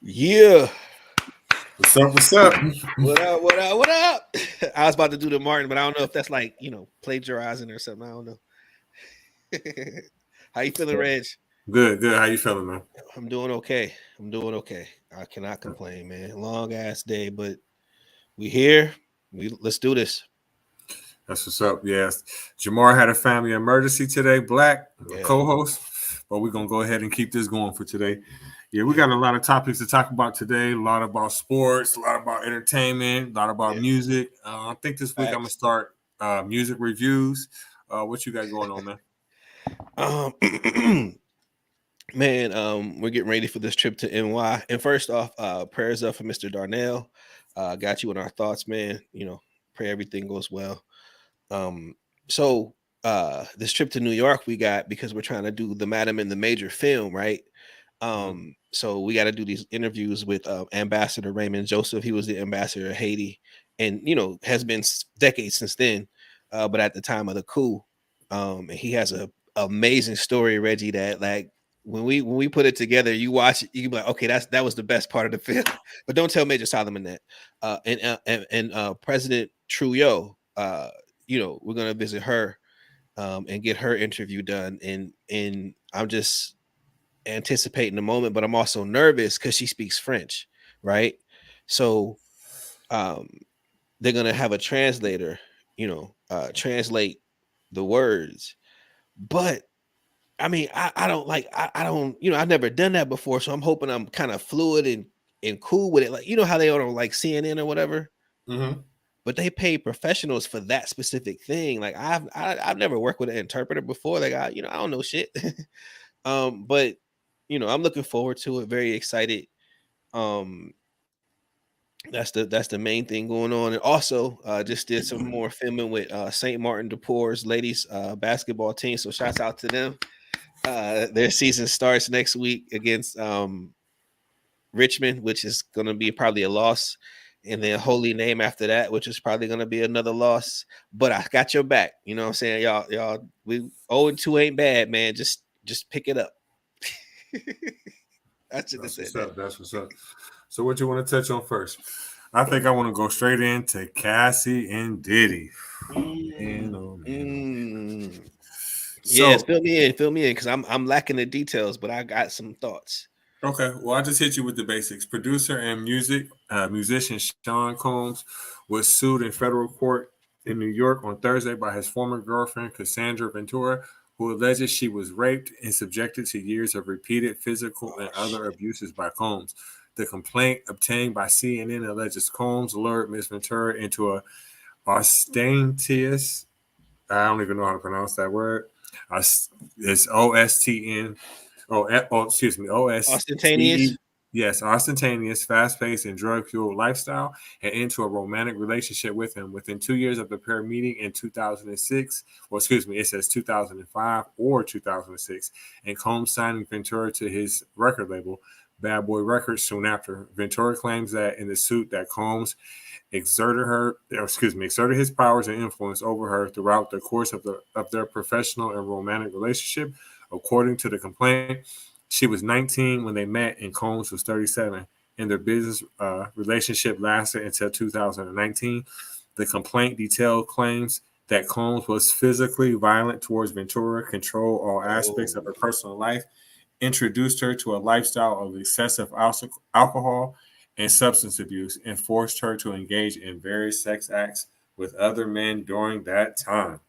Yeah. What's up? What's up? What up? What up? What up? I was about to do the Martin, but I don't know if that's like, plagiarizing or something. I don't know. How you feeling, Reg? Good, good. How you feeling, man? I'm doing okay. I'm doing okay. I cannot complain, man. Long ass day, but we here. Let's do this. That's what's up. Yes. Jamar had a family emergency today, Black, a Yeah. co-host. But we're gonna go ahead and keep this going for today. Yeah, we got a lot of topics to talk about today, a lot about sports, a lot about entertainment, a lot about Yeah. music. I think this week I'm gonna Facts. start music reviews. What you got going on, man? Um man, we're getting ready for this trip to NY. And first off, prayers up for Mr. Darnell. Got you in our thoughts, man. Pray everything goes well. Um, so this trip to New York we got because we're trying to do the Madam in the Major film, right? Mm-hmm. So we got to do these interviews with Ambassador Raymond Joseph. He was the ambassador of Haiti, and has been decades since then. But at the time of the coup, and he has a amazing story, Reggie. That like when we put it together, you watch it, you be like, okay, that was the best part of the film. But don't tell Major Solomon that. And President Trujillo, we're gonna visit her and get her interview done. And I'm just anticipating the moment, but I'm also nervous because she speaks French, right? So um, they're gonna have a translator, translate the words. But I mean, I don't like I don't I've never done that before, so I'm hoping I'm kind of fluid and cool with it. Like how they on like CNN or whatever, Mm-hmm. but they pay professionals for that specific thing. Like I've never worked with an interpreter before. Like I don't know shit. But I'm looking forward to it. Very excited. Um, that's the main thing going on. And also, just did some more filming with St. Martin de Porres ladies basketball team. So shouts out to them. Their season starts next week against Richmond, which is going to be probably a loss, and then Holy Name after that, which is probably going to be another loss. But I got your back. You know what I'm saying, y'all. We 0-2 ain't bad, man. Just pick it up. I should have That's said what's that. up. That's what's up. So, what you want to touch on first? I think I want to go straight into Cassie and Diddy. Man, Mm, oh man, oh man. mm. Yes, So, fill me in, because I'm lacking the details, but I got some thoughts. okay, well, I just hit you with the basics. Producer and musician Sean Combs was sued in federal court in New York on Thursday by his former girlfriend Cassandra Ventura, who alleges she was raped and subjected to years of repeated physical and Oh other shit. abuses by Combs. The complaint obtained by CNN alleges Combs lured Ms. Ventura into a ostentatious, I don't even know how to pronounce that word. It's OSTN. Excuse me. Ostentatious. OSTE. Yes, ostentatious, fast-paced, and drug-fueled lifestyle, and into a romantic relationship with him. Within 2 years of the pair meeting in 2006, well, excuse me, it says 2005 or 2006, and Combs signing Ventura to his record label, Bad Boy Records, soon after. Ventura claims that in the suit that Combs exerted his powers and influence over her throughout the course of their professional and romantic relationship. According to the complaint, she was 19 when they met, and Combs was 37. And their business relationship lasted until 2019. The complaint detailed claims that Combs was physically violent towards Ventura, controlled all aspects of Oh, her personal life, introduced her to a lifestyle of excessive alcohol and substance abuse, and forced her to engage in various sex acts with other men during that time.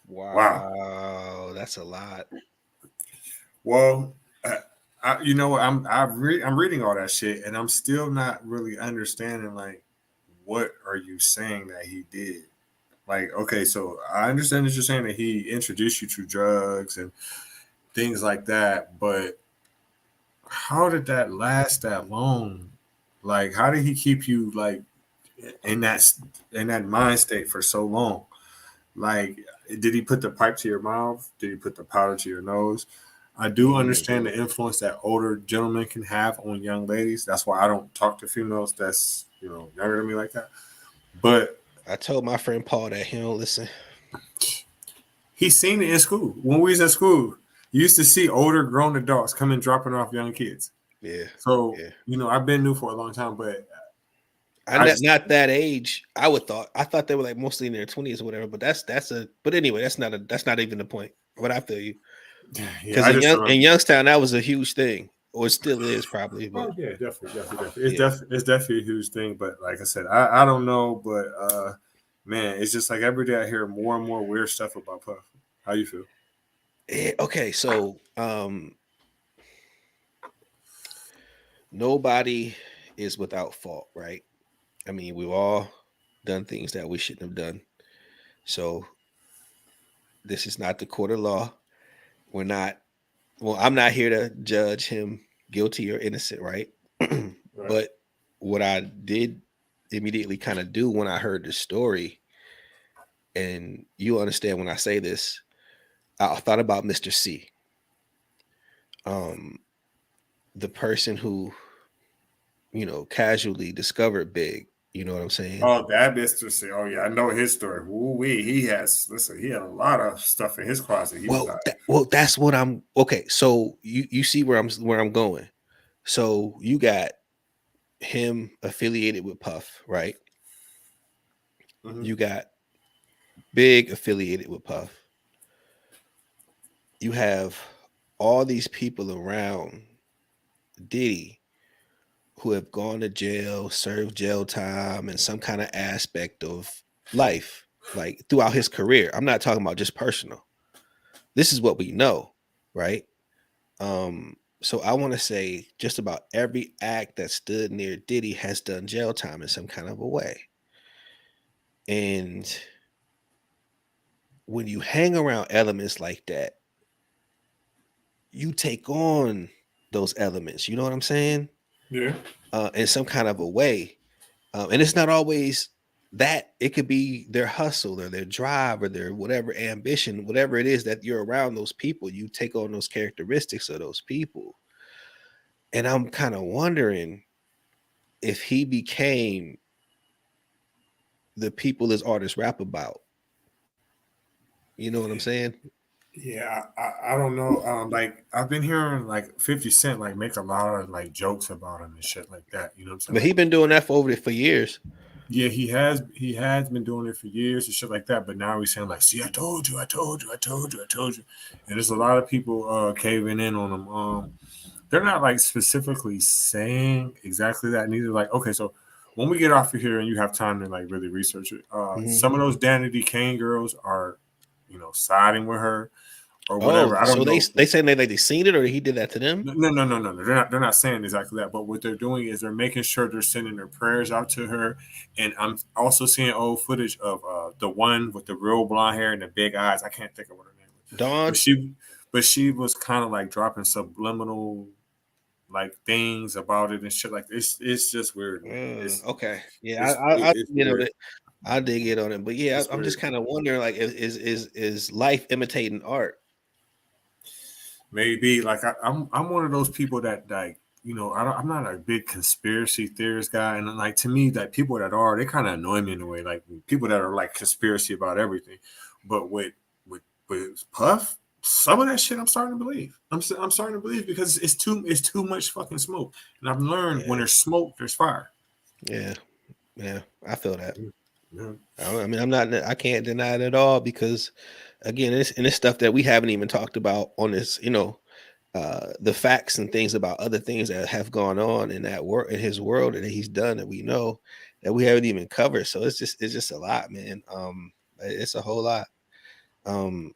Wow. wow, that's a lot. Well, you know what? I'm reading all that shit, and I'm still not really understanding like what are you saying that he did. Like, okay, so I understand that you're saying that he introduced you to drugs and things like that, but how did that last that long? Like, how did he keep you like in that in that mind state for so long? Like, did he put the pipe to your mouth? Did he put the powder to your nose? I do understand Mhm. the influence that older gentlemen can have on young ladies. That's why I don't talk to females that's younger than me like that. But I told my friend Paul that he don't listen. he's seen it in school. When we was in school, you used to see older grown adults coming dropping off young kids. Yeah, So yeah. I've been new for a long time, but I I just not that age. I thought they were like mostly in their 20s or whatever. But that's a. But anyway, that's not even the point. But I feel you yeah, because I just in remember. Youngstown that was a huge thing, or it still is probably. But Oh yeah, definitely. yeah, It's definitely a huge thing. But like I said, I don't know, but man, it's just like every day I hear more and more weird stuff about Puff. How you feel? Okay, so nobody is without fault, right? I mean, we've all done things that we shouldn't have done. So this is not the court of law. We're not. Well, I'm not here to judge him guilty or innocent, right? Right. But what I did immediately kind of do when I heard the story, and you understand when I say this, I thought about Mr. C, um, the person who casually discovered Big. You know what I'm saying? Oh, that Mister C. Oh yeah, I know his story. Woo wee, he has. Listen, he had a lot of stuff in his closet. He was like, That's what I'm. Okay, so you see where I'm going. So you got him affiliated with Puff, right? mm-hmm. You got Big affiliated with Puff. You have all these people around Diddy who have gone to jail, served jail time, and some kind of aspect of life, like throughout his career. I'm not talking about just personal. This is what we know, right? So I want to say just about every act that stood near Diddy has done jail time in some kind of a way. And when you hang around elements like that, you take on those elements. You know what I'm saying? Yeah, In some kind of a way. And it's not always that. It could be their hustle or their drive or their whatever ambition, whatever it is that you're around those people, you take on those characteristics of those people. And I'm kind of wondering if he became the people his artists rap about. You know what I'm saying? yeah. I don't know. Like I've been hearing like 50 Cent like make a lot of like jokes about him and shit like that. You know what I'm saying? But he Like, been doing that for over for years. yeah, he has been doing it for years and shit like that. But now he's saying like, see, I told you, I told you, I told you, I told you. And there's a lot of people caving in on him. They're not like specifically saying exactly that. Neither like, okay, so when we get off of here and you have time to like really research it, Hmm. some of those Danity Kane girls are, siding with her or Oh, whatever. I so don't know. they saying they seen it or he did that to them? No, no, no, no, no. They're not saying exactly that. But what they're doing is they're making sure they're sending their prayers out to her. And I'm also seeing old footage of the one with the real blonde hair and the big eyes. I can't think of what her name is, but Dawn. she was kind of like dropping subliminal like things about it and shit like this. It's just weird, man. Okay, yeah, It's I it's you know weird. that I dig it on it, but yeah, It's I'm just weird. kind of wondering, like, is life imitating art? Maybe like I'm one of those people that like I'm not a big conspiracy theorist guy, and like to me like people that are they kind of annoy me in a way like people that are like conspiracy about everything, but with Puff. Some of that shit I'm starting to believe. I'm starting to believe because it's too much fucking smoke, and I've learned when Yeah, there's smoke, there's fire. yeah, yeah. I feel that. Yeah. I mean, I can't deny it at all because, again, it's stuff that we haven't even talked about on this. The facts and things about other things that have gone on in that world in his world and that he's done that we know that we haven't even covered. So it's just a lot, man. It's a whole lot. Um,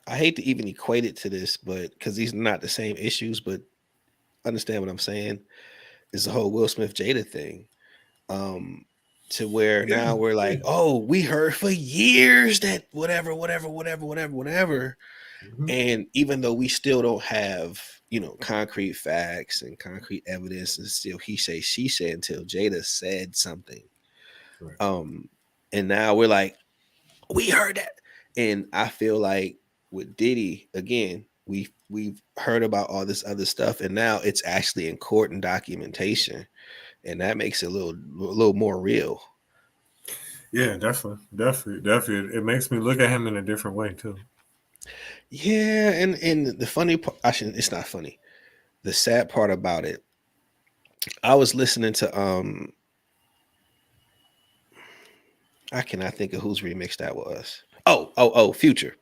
I hate to even equate it to this, but because these are not the same issues, but understand what I'm saying. Is the whole Will Smith Jada thing. Um, to where Yeah, now we're yeah. like, oh, we heard for years that whatever, whatever, whatever, whatever, whatever. Mhm. And even though we still don't have, concrete facts and concrete evidence, and still he say she said until Jada said something. Right. Um, and now we're like, we heard that. And I feel like with Diddy, again, we've heard about all this other stuff, and now it's actually in court and documentation, and that makes it a little more real. Yeah, definitely. It makes me look at him in a different way too. Yeah, and the funny part, I should, it's not funny. The sad part about it, I was listening to I cannot think of whose remix that was. Oh, Future.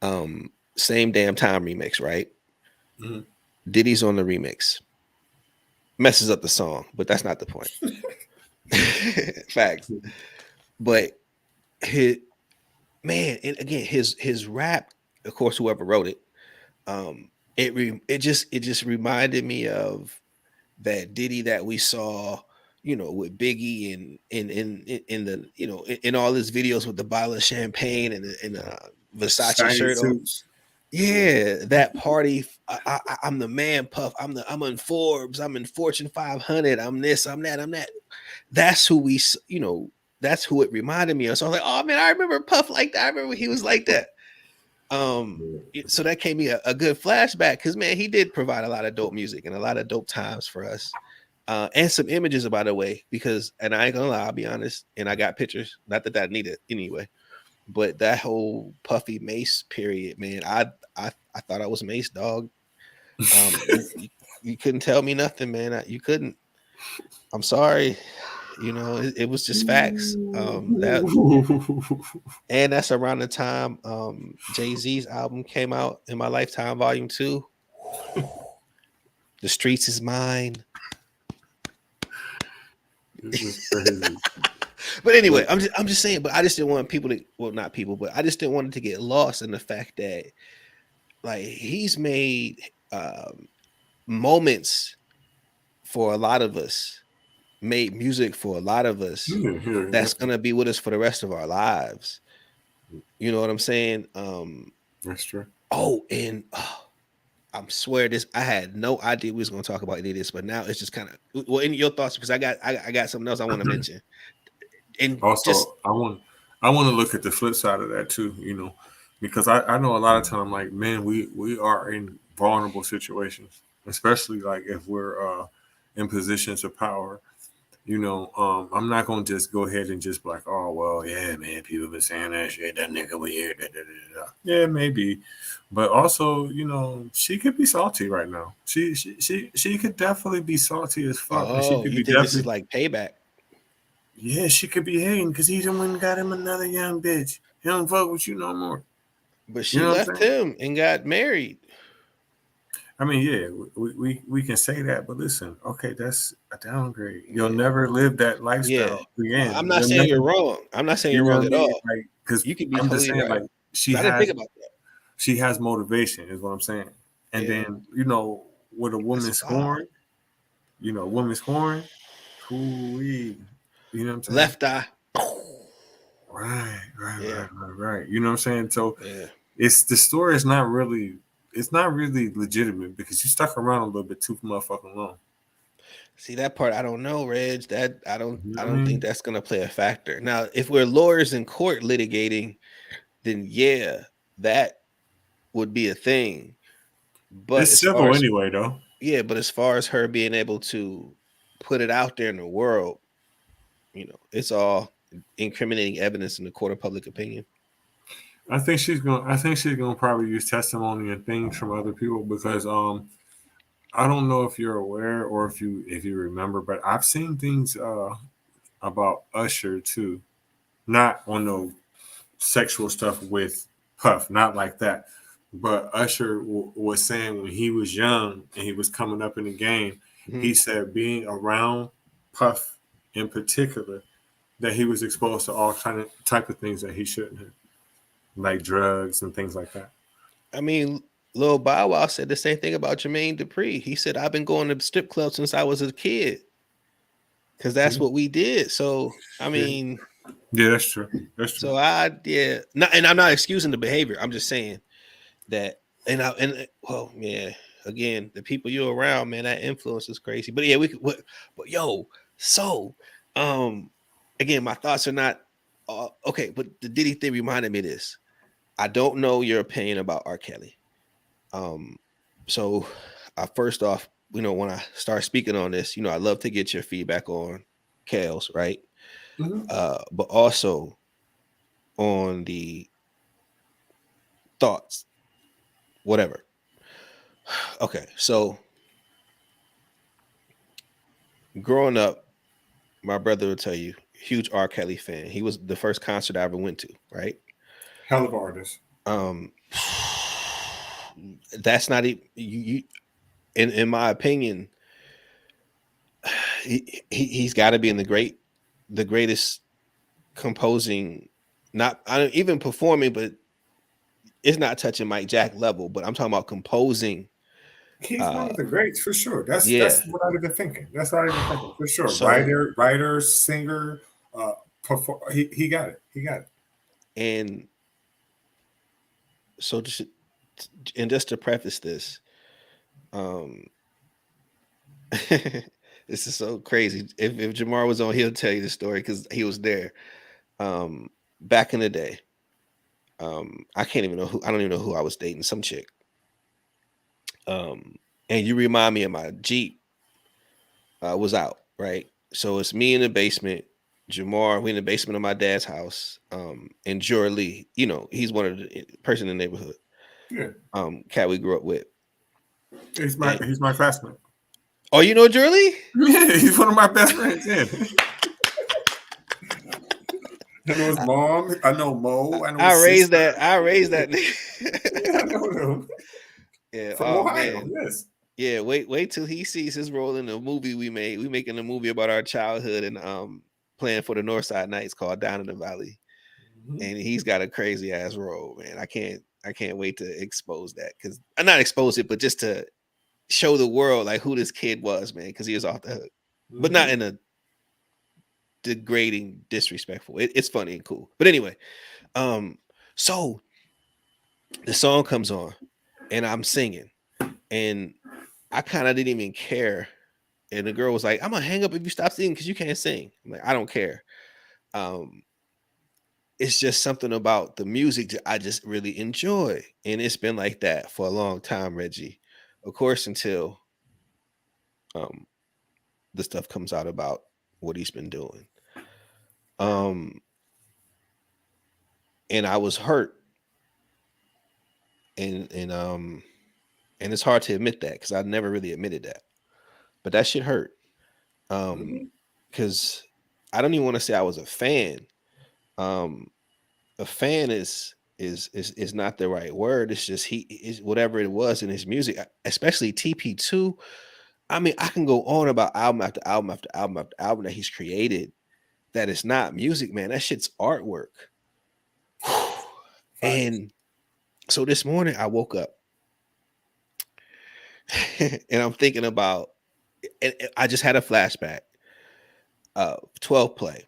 Same damn time remix, right? Mhm. Diddy's on the remix. Messes up the song, but that's not the point. Facts. But his man, and again, his rap, of course, whoever wrote it, it just reminded me of that Diddy that we saw, with Biggie and in the in all his videos with the bottle of champagne and Versace Shiny shirt on. suits. Yeah. Yeah, that party. I'm the man, Puff. I'm in Forbes. I'm in Fortune 500. I'm this. I'm that. I'm that. That's who That's who it reminded me of. So I was like, oh man, I remember Puff like that. I remember he was like that. So that gave me a good flashback because man, he did provide a lot of dope music and a lot of dope times for us. And some images, by the way, because and I ain't gonna lie, I'll be honest, and I got pictures. Not that I need it anyway, but that whole Puffy Mace period, man, I thought I was Mace, dog. You couldn't tell me nothing, man. You couldn't. I'm sorry. It was just facts. That and that's around the time Jay-Z's album came out in my lifetime, volume 2. The streets is mine. This is crazy. But anyway, But I'm just saying, but I just didn't want people to, well, not people, but I just didn't want it to get lost in the fact that like he's made moments for a lot of us, made music for a lot of us yeah, that's gonna be with us for the rest of our lives. You know what I'm saying? that's true. And I'm swear this. I had no idea we was gonna talk about any of this, but now it's just kind of well. In your thoughts, because I got something else I want to mention, and just Also, I want to look at the flip side of that too. Because I know a lot of time, like, man, we are in vulnerable situations, especially like if we're in positions of power. I'm not gonna just go ahead and just be like, oh well, yeah, man, people been saying that shit, that nigga weird, da, da, da, da. Yeah, maybe, but also, she could be salty right now. She could definitely be salty as fuck, and she oh, could you be think this is definitely, like payback? yeah, she could be hating because he done went and got him another young bitch. He don't fuck with you no more. But You she know what I'm left saying? him and got married. I mean, yeah, we can say that, but listen, okay, that's a downgrade. You'll Yeah, never live that yeah. lifestyle I'm again. not You'll saying never, you're wrong. I'm not saying you you're know wrong what I at mean? all. Like, because You could be I'm just totally saying, right. like, 'Cause I didn't think about that. she has motivation, is what I'm saying. And Yeah, then, with a that's woman wild. scoring, woman scoring, who we, you know what I'm saying? Left eye. Right, right, Yeah, right, right, right. You know what I'm saying? So yeah. it's the story is not really, it's not really legitimate because you stuck around a little bit too motherfucking long. See that part, I don't know, Reg. That I don't, You know I what I don't think mean? that's gonna play a factor. Now, if we're lawyers in court litigating, then yeah, that would be a thing. But It's as far civil as anyway, though. yeah, but as far as her being able to put it out there in the world, it's all incriminating evidence in the court of public opinion. I think she's gonna probably use testimony and things from other people because I don't know if you're aware or if you remember, but I've seen things about Usher too. Not on no sexual stuff with Puff, not like that. But Usher was saying when he was young and he was coming up in the game, he Mhm. said being around Puff in particular that he was exposed to all kind of type of things that he shouldn't have, like drugs and things like that. I mean, Lil Bow Wow said the same thing about Jermaine Dupri. He said, "I've been going to strip clubs since I was a kid because that's Yeah, what we did." So, I yeah, mean, yeah, that's true. That's true. so yeah, not, and I'm not excusing the behavior. I'm just saying that, well, yeah, again, the people you're around, man, that influence is crazy. But yeah, but yo, so, um, again, my thoughts are not okay. But the Diddy thing reminded me of this. I don't know your opinion about R. Kelly. Um, so first off, when I start speaking on this, I love to get your feedback on Kale's, right? Mhm. But also on the thoughts, whatever. Okay, so growing up, my brother will tell you, huge R. Kelly fan. He was the first concert I ever went to, right? Hell of artist. Um, that's not even you. In my opinion, he's got to be in the greatest composing. Not I don't even performing, but it's not touching Mike Jack level. But I'm talking about composing. He's one Uh, of the greats for sure. yeah. That's what I've been thinking. That's what I've been thinking for sure. So Writer, singer, perform. He got it. He got it. and so just and just to preface this, um, this is so crazy. If Jamar was on, he'll tell you the story because he was there. Um, Back in the day, I can't even know who. I don't even know who I was dating. Some chick. And you remind me of my Jeep was out, right? So it's me in the basement, Jamar, we in the basement of my dad's house, and Jor Lee, he's one of the person in the neighborhood, Yeah, cat we grew up with. And he's my classmate. oh, you know Jor Lee? Yeah, he's one of my best friends. Yeah. I know his I, mom. I know Mo. I know I his raised sister. that. I raised that Yeah, I nigga. know him Yeah. from Oh Ohio. man. Yes. Yeah. Wait till he sees his role in the movie we made. We making a movie about our childhood and playing for the Northside Knights called Down in the Valley. Mhm. And he's got a crazy ass role, man. I can't wait to expose that because I'm not expose it, but just to show the world like who this kid was, man, because he was off the hook, but not Mhm. in a degrading, disrespectful. It's funny and cool. But anyway, um, so the song comes on, and I'm singing, and I kind of didn't even care. And the girl was like, "I'm gonna hang up if you stop singing because you can't sing." I'm like, "I don't care." Um, it's just something about the music that I just really enjoy. And it's been like that for a long time, Reggie. Of course, until um the stuff comes out about what he's been doing. Um and I was hurt and and it's hard to admit that because I never really admitted that. But that shit hurt. Um Mhm. because I don't even want to say I was a fan. Um a fan is not the right word. It's just he is whatever it was in his music, especially TP2. I mean, I can go on about album after album after album after album that he's created that is not music, man. That shit's artwork. Facts. And so this morning I woke up and I'm thinking about, and I just had a flashback. 12 play,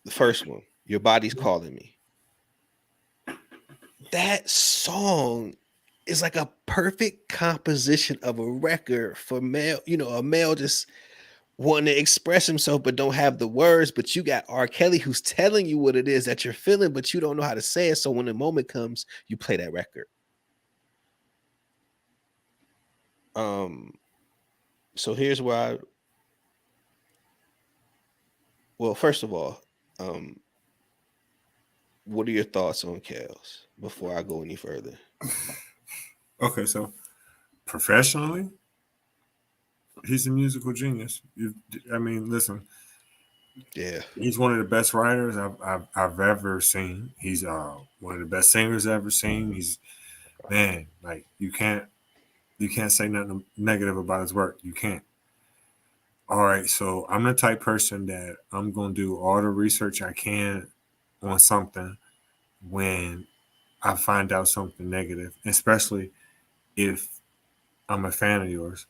the first one, Your Body's Calling Me. That song is like a perfect composition of a record for male, a male just wanting to express himself but don't have the words. But you got R. Kelly who's telling you what it is that you're feeling, but you don't know how to say it. So when the moment comes, you play that record. Um, so here's why. Well, first of all, um, what are your thoughts on Kels before I go any further? Okay, so professionally, he's a musical genius. I mean, listen, Yeah. he's one of the best writers I've ever seen. He's one of the best singers I've ever seen. He's man, like you can't say nothing negative about his work. You can't. All right, so I'm the type person that I'm gonna do all the research I can on something when I find out something negative, especially if I'm a fan of yours.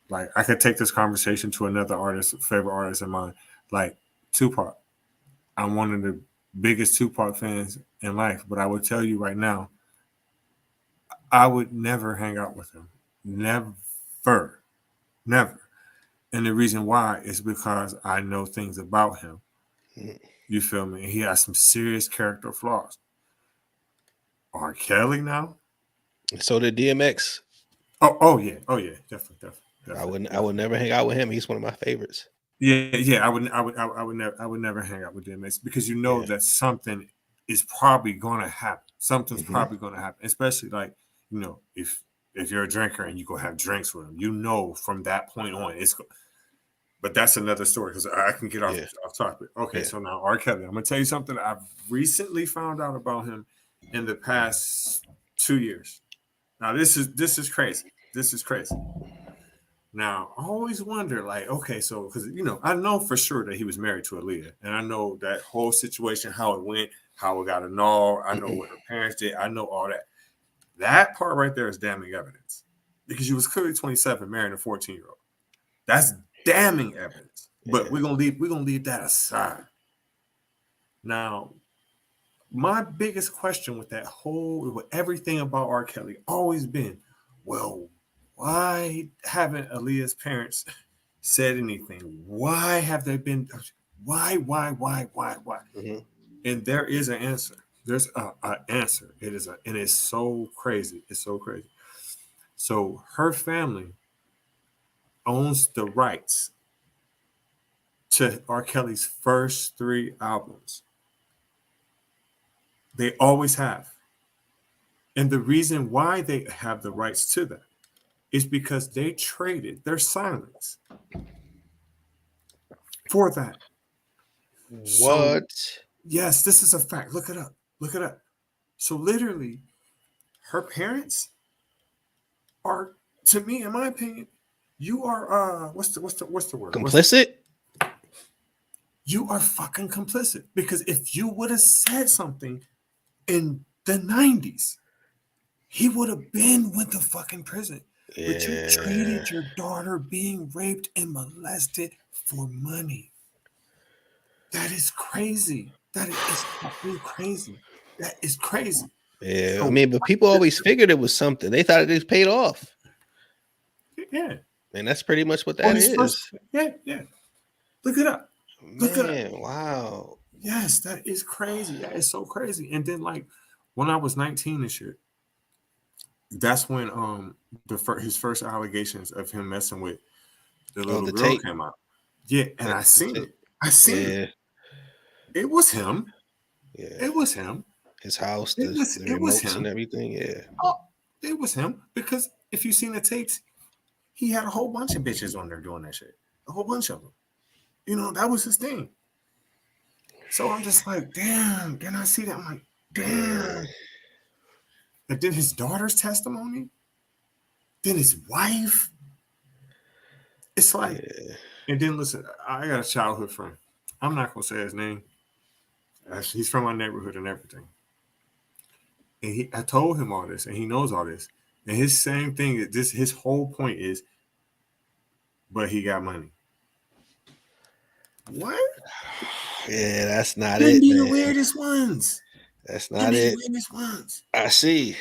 Like I could take this conversation to another artist, favorite artist of mine, like Tupac. I'm one of the biggest Tupac fans in life, but I would tell you right now, I would never hang out with him. Never. Never. And the reason why is because I know things about him. Mm. You feel me? He has some serious character flaws. R. Kelly now? So did DMX. Oh yeah, I would definitely. never hang out with him. He's one of my favorites. Yeah. I would never hang out with DMX because you know Yeah. that something is probably gonna happen. Something's Hmm. probably going to happen, especially like, if you're a drinker and you go have drinks with him, from that point on, but that's another story because I can get off Yeah, topic. Okay, yeah. so now R. Kelly, I'm gonna tell you something I've recently found out about him in the past 2 years. Now this is crazy. This is crazy. Now I always wonder, like, okay, so because I know for sure that he was married to Aaliyah, and I know that whole situation, how it went, how it got annulled. I know what her parents did. I know all that. That part right there is damning evidence because she was clearly 27, marrying a 14-year-old. That's damning evidence. But Yeah. we're gonna leave that aside. Now, my biggest question with everything about R. Kelly always been, well, why haven't Aaliyah's parents said anything? Why have they been? Why? Hmm. And there is an answer. There's a answer. And it's so crazy. It's so crazy. So her family owns the rights to R. Kelly's first three albums. They always have. And the reason why they have the rights to that is because they traded their silence for that. So, What? yes, this is a fact. Look it up. Look it up. So, literally, her parents are, to me, in my opinion, you are what's the word? Complicit? You are fucking complicit because if you would have said something in the 90s, he would have been went to fucking prison. But you Yeah. traded your daughter being raped and molested for money. That is crazy. That is fucking crazy. That is crazy. Yeah. I So mean, but people always figured it was something. They thought it was paid off. yeah. And that's pretty much what Or that his first, is. yeah. Look it up. Look it up. Man, wow. Yes, that is crazy. That is so crazy. And then like when I was 19 and shit, that's when his first allegations of him messing with the Oh, little the girl tape. came out. Yeah, and I The seen tape. it. I seen it. Yeah. It was him. Yeah. It was him. His house, It was the it was remotes and him. everything. Yeah. Oh, it was him because if you seen the tapes, he had a whole bunch of bitches on there doing that shit. A whole bunch of them. That was his thing. So I'm just like, damn. Then I see that. I'm like, Yeah. damn. And then his daughter's testimony. Then his wife. It's like, Yeah. and then listen, I got a childhood friend. I'm not gonna say his name. He's from my neighborhood and everything. And I told him all this, and he knows all this. And his same thing is this. His whole point is, but he got money. What? Yeah, that's not Them it, be the man. weirdest ones. That's Them not be the it. weirdest ones. I see.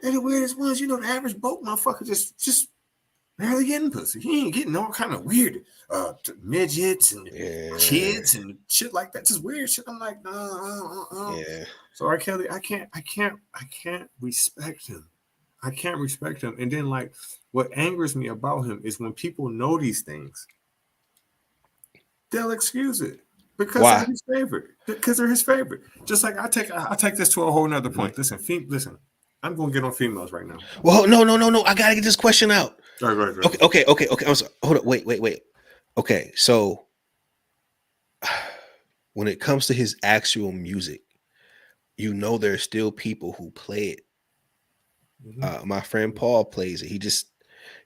They're the weirdest ones. The average broke motherfucker just barely getting pussy. He ain't getting all kind of weird midgets and Yeah. kids and shit like that. Just weird shit. I'm like, no. Yeah. So R. Kelly, I can't respect him. I can't respect him. And then like what angers me about him is when people know these things, they'll excuse it because they're Why? his favorite. Because they're his favorite. Just like I take this to a whole nother Mhm. point. Listen. I'm gonna get on females right now. Well, no, no, no, no. I gotta get this question out. All right, go ahead, go Okay, ahead. okay, okay, okay. I'm sorry. Hold up. Wait. Okay, so when it comes to his actual music, there's still people who play it. Mm-hmm, My friend Paul plays it.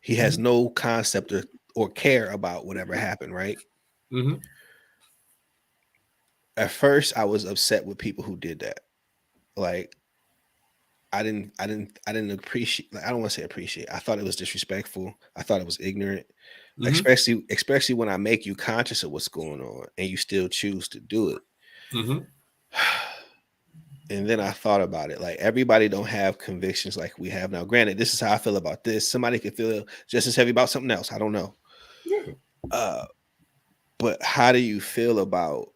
He has mm-hmm, no concept or care about whatever happened, right? mm-hmm, At first, I was upset with people who did that. Like, I didn't appreciate. Like, I don't want to say appreciate. I thought it was disrespectful. I thought it was ignorant, mm-hmm, especially when I make you conscious of what's going on and you still choose to do it. mm-hmm. And then I thought about it. Like, everybody don't have convictions like we have now. Granted, this is how I feel about this. Somebody could feel just as heavy about something else. I don't know. Yeah. Uh, but how do you feel about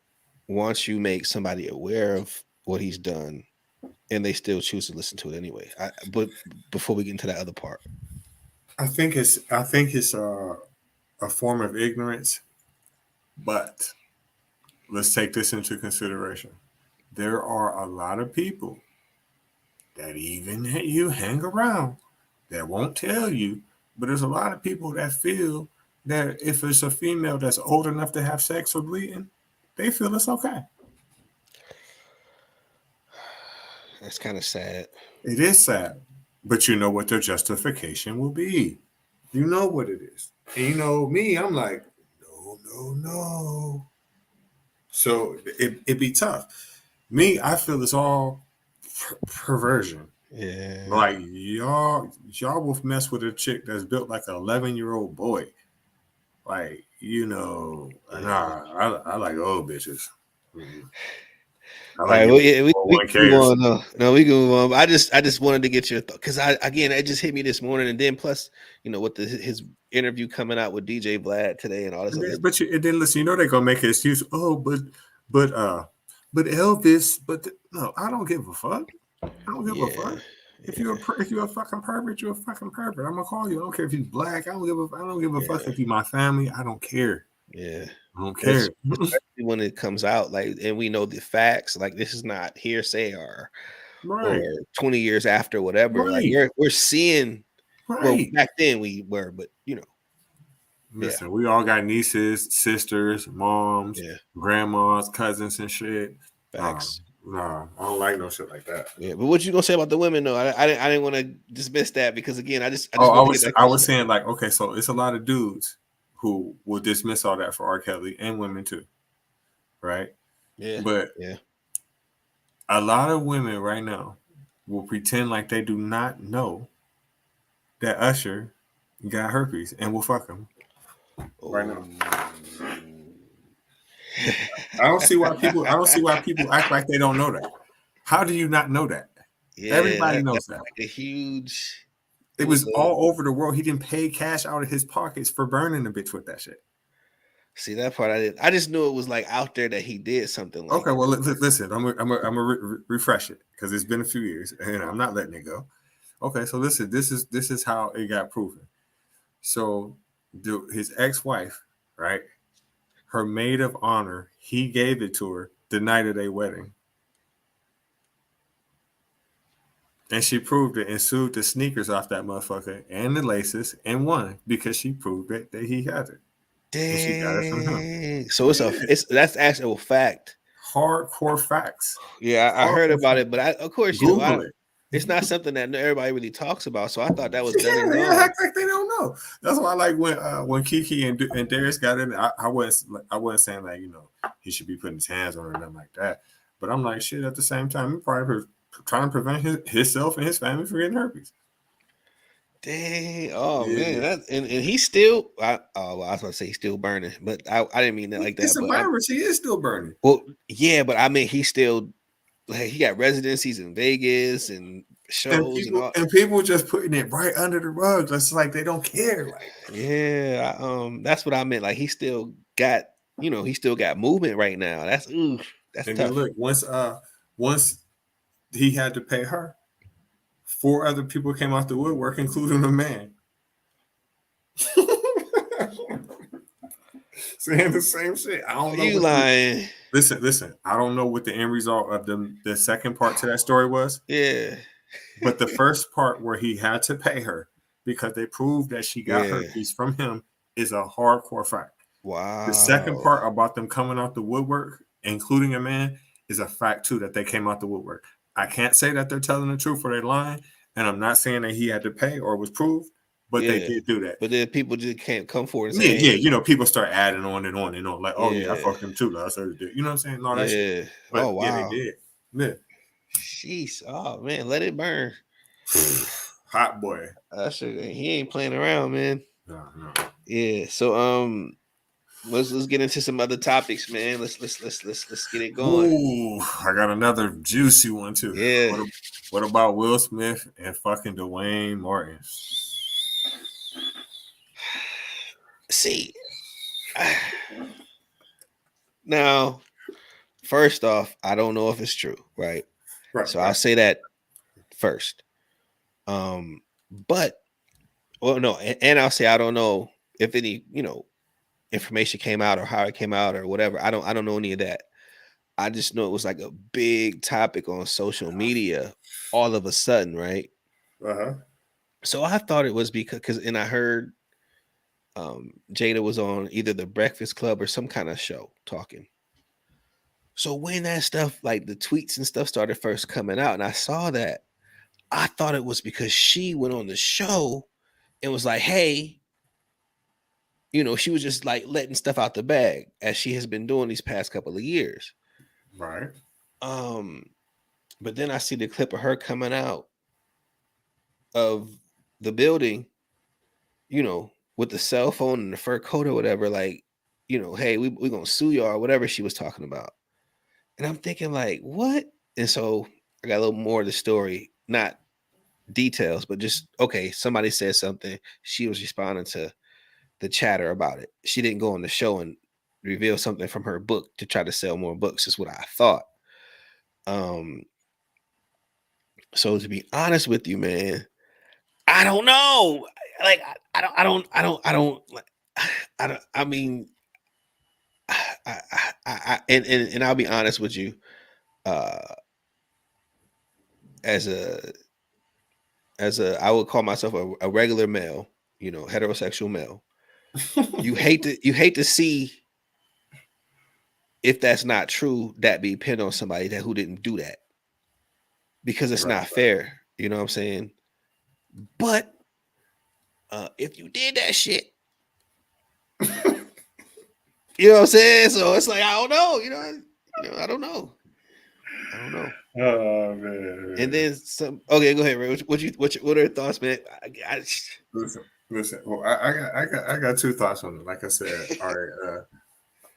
once you make somebody aware of what he's done and they still choose to listen to it anyway? But before we get into that other part, I think it's a form of ignorance, but let's take this into consideration. There are a lot of people that even that you hang around that won't tell you, but there's a lot of people that feel that if it's a female that's old enough to have sex or bleeding, they feel it's okay. That's kind of sad. It is sad, but you know what their justification will be. You know what it is. And you know me, I'm like, no, no, no. So it be tough. Me, I feel it's all perversion. Yeah, Like y'all will mess with a chick that's built like an 11-year-old boy. Like, yeah. nah, I like old bitches. Mm. I All like right, it well, when yeah, no we one can move cares. on. No, we can move on. I just wanted to get your thought because I again, it just hit me this morning, and then plus, with his interview coming out with DJ Vlad today and all this other stuff. And then listen, they're gonna make an excuse. Oh, but uh, but Elvis. No, I don't give a fuck. I don't give a fuck. Yeah, yeah, If you're a fucking pervert, you're a fucking pervert. I'm gonna call you. I don't care if he's black. I don't give a fuck yeah, if he's my family. I don't care. yeah. I don't Es- care. Especially when it comes out, like, and we know the facts. Like, this is not hearsay or Right, 20 years after whatever. Like, right, we're seeing. Well, right. back then we were, but yeah, Listen, we all got nieces, sisters, moms, yeah, grandmas, cousins, and shit. Nah, facts. nah, I don't like no shit like that. Yeah, but what you gonna say about the women though? I didn't want to dismiss that because again, I just Oh, want to get that I was question. saying like, okay, so it's a lot of dudes who will dismiss all that for R. Kelly and women too, right? Yeah, But yeah. a lot of women right now will pretend like they do not know that Usher got herpes and will fuck him right now. Oh, I don't see why people act like they don't know that. How do you not know that? yeah, Everybody that's knows that. like a huge. It It was was a all over the world. He didn't pay cash out of his pockets for burning the bitch with that shit. see that part. I didn't. I just knew it was like out there that he did something like Okay, that. well, listen, I'm gonna refresh it because it's been a few years and I'm not letting it go. Okay, so listen, this is how it got proven. So, his ex-wife, right? Her maid of honor, he gave it to her the night of their wedding, and she proved it and sued the sneakers off that motherfucker and the laces and won because she proved it that he had it and she got it from him. Dang. So Yeah, it's that's actual fact. hardcore facts. Yeah, I heard Hardcore about facts. it, but of course, Google it. it's not something that everybody really talks about. So I thought that was done and Yeah, gone. act like they don't know. That's why I like when Kiki and Darius got in. I wasn't saying like he should be putting his hands on her or nothing like that. But I'm like shit. At the same time, he probably trying to prevent himself and his family from getting herpes. Dang. Oh man, Yeah, and he's still. Well, I was going to say he's still burning, but I didn't mean that like it's that. a But virus. He is still burning. yeah, but I mean he's still like he got residencies in Vegas and And shows and people all. and people just putting it right under the rug. Just like they don't care. Like Yeah, that's what I meant. Like he still got, he still got movement right now. That's that's and then tough. look, once he had to pay her, four other people came out the woodwork, including a man. Saying the same shit. I don't know You what the lying? listen. I don't know what the end result of the second part to that story was, Yeah, but the first part where he had to pay her because they proved that she got yeah. herpes from him is a hardcore fact. The second Wow. part about them coming out the woodwork, including a man, is a fact too that they came out the woodwork. I can't say that they're telling the truth or they're lying, and I'm not saying that he had to pay or was proved, but they Yeah, did do that. but then people just can't come forward and say, Yeah, yeah, "Hey, people start adding on and on and on. Like, oh yeah, I yeah, fucked him too. Last heard it. You know what I'm saying? All that shit. yeah." But Oh yeah, they wow. did. Yeah. Sheesh. Oh man, let it burn. Hot boy. He ain't playing around, man. No, no. Yeah. So let's get into some other topics, man. Let's get it going. Ooh, I got another juicy one too. Yeah. What about Will Smith and fucking Dwayne Martin? See, now, first off, I don't know if it's true, right? Right, So I'll right. say that first. But well, no, and I'll say I don't know if any, information came out or how it came out or whatever. I don't know any of that. I just know it was like a big topic on social media. all of a sudden, right? Uh-huh. So I thought it was because and I heard Jada was on either the Breakfast Club or some kind of show talking. So when that stuff, like the tweets and stuff, started first coming out, and I saw that, I thought it was because she went on the show and was like, "Hey," she was just like letting stuff out the bag as she has been doing these past couple of years. Right. Um, but then I see the clip of her coming out of the building, with the cell phone and the fur coat or whatever, like, hey, we gonna sue y'all or whatever she was talking about. And I'm thinking, like, what? And so I got a little more of the story, not details, but just okay, somebody said something. She was responding to the chatter about it. She didn't go on the show and reveal something from her book to try to sell more books, is what I thought. Um, so to be honest with you, man, I don't know. Like I don't like I don't I mean and I'll be honest with you, uh as a I would call myself a regular male, heterosexual male. You hate to see, if that's not true, that be pinned on somebody that who didn't do that, because it's Right. not fair. You know what I'm saying? But if you did that shit, you know what I'm saying? So it's like I don't know. I don't know. I don't know. Oh And man. then some. Okay, go ahead, Ray. What are your thoughts, man? Listen. Well, I got two thoughts on it. Like I said, all right.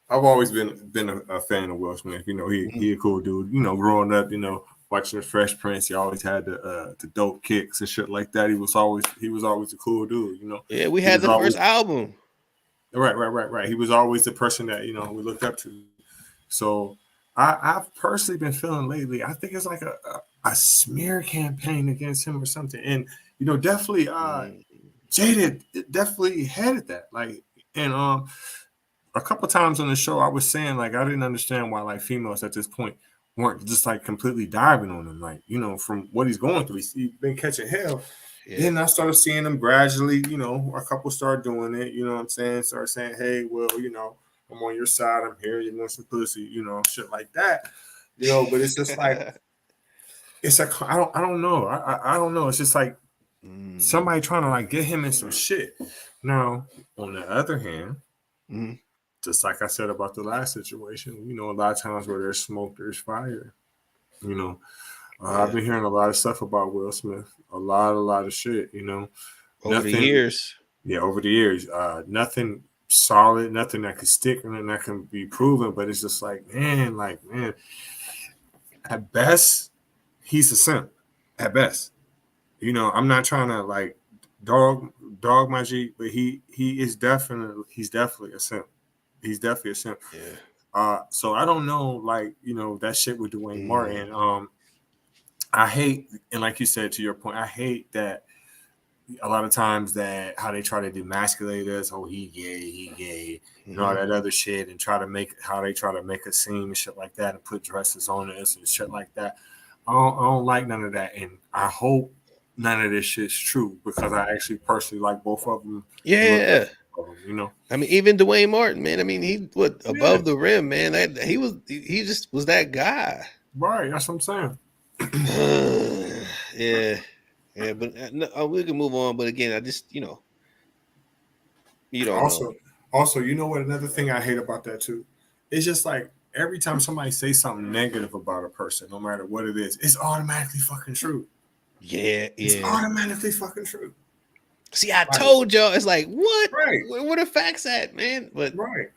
I've always been a fan of Will Smith. Mhm. He a cool dude. Growing up, watching the Fresh Prince, he always had the dope kicks and shit like that. He was always a cool dude. Yeah, we He had was the first always album. right. He was always the person that we looked up to. So I've personally been feeling lately. I think it's like a smear campaign against him or something. And definitely Mm, Jada definitely headed that. Like, and a couple times on the show, I was saying like I didn't understand why like females at this point weren't just like completely diving on him. Like, from what he's going through, he's been catching hell. yeah. Then I started seeing him gradually. A couple start doing it. You know what I'm saying? Start saying, "Hey, well, I'm on your side. I'm here. You want some pussy? Shit like that." But it's just like it's like I don't know. I don't know. It's just like Mm, somebody trying to like get him in some shit. Now, on the other hand, mm, just like I said about the last situation, a lot of times where there's smoke, there's fire. You know, I've yeah. been hearing a lot of stuff about Will Smith, a lot of shit. Over the Nothing. years. Yeah, over the years, nothing solid, nothing that can stick, and that can be proven. But it's just like man, at best, he's a simp. At best, I'm not trying to like dog dog my G, but he's definitely a simp. He's definitely a simp. Yeah. So I don't know, like that shit with Dwayne Mm, Martin. I hate, and like you said to your point, I hate that a lot of times that how they try to demasculate us. Oh, he gay, and all hmm. that other shit, and try to make how they try to make us seem and shit like that, and put dresses on us and shit like that. I don't like none of that, and I hope none of this shit's true because I actually personally like both of them and look up Yeah. to both of them. I mean, even Dwayne Martin, man. I mean, he what Yeah, above the rim, man. That he just was that guy. right. That's what I'm saying. Yeah, yeah. But no, we can move on. But again, I just you don't know. Also, what another thing I hate about that too? It's just like every time somebody says something negative about a person, no matter what it is, it's automatically fucking true. Yeah, It's yeah. automatically fucking true. See, I Like, told y'all. It's like what? right, Where the facts at, man? But right.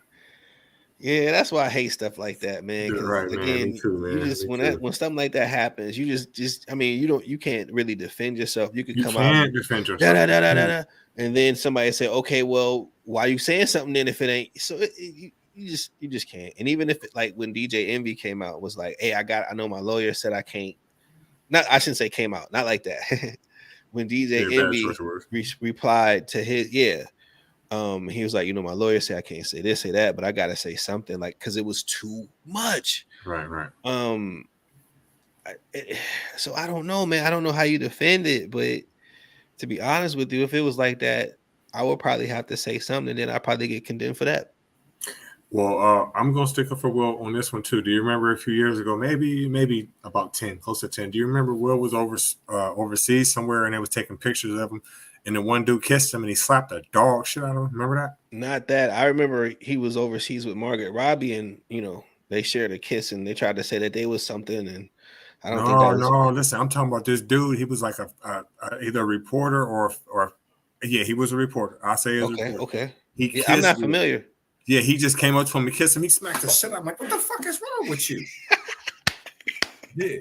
yeah, that's why I hate stuff like that, man. Yeah, Because right, man. Me again, too, you man. just Me too. when something like that happens, you just I mean, you can't really defend yourself. You could You come out and can't defend da yourself. da da da da, You da, and then somebody say, okay, well, why you saying something then if it ain't? So you just can't. And even if it, like when DJ Envy came out, was like, hey, I know my lawyer said I can't. Not I shouldn't say came out, not like that. When DJ yeah, bad choice Envy of words. replied to his he was like, my lawyer said I can't say this, say that, but I gotta say something, like, because it was too much. Right, right. um So I don't know, man. I don't know how you defend it, but to be honest with you, if it was like that, I would probably have to say something, and then I'd probably get condemned for that. Well, I'm gonna stick up for Will on this one too. Do you remember a few years ago, maybe about 10, close to 10? Do you remember Will was overseas somewhere and they was taking pictures of him, and the one dude kissed him and he slapped a dog shit out of him? Remember that? Not that. I remember he was overseas with Margaret Robbie, and they shared a kiss, and they tried to say that they was something, and I don't think No, that was no. Listen, I'm talking about this dude. He was like either a reporter or yeah, he was a reporter. I say he was a okay. reporter. Okay. He Yeah, I'm kissed not Will. familiar. Yeah, he just came up to him and kissed him. He smacked the shit out. I'm like, what the fuck is wrong with you? Yeah,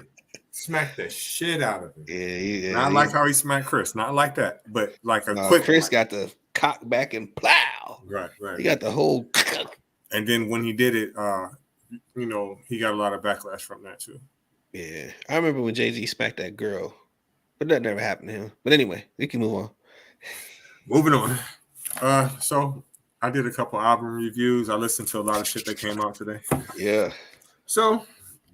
smacked the shit out of him. Yeah, Not like how he smacked Chris. Not like that, but like a quick Chris one. got the cock back and plow. Right, right. He got the whole. And then when he did it, he got a lot of backlash from that too. Yeah, I remember when Jay-Z smacked that girl, but that never happened to him. But anyway, we can move on. Moving on. So I did a couple album reviews. I listened to a lot of shit that came out today. Yeah. So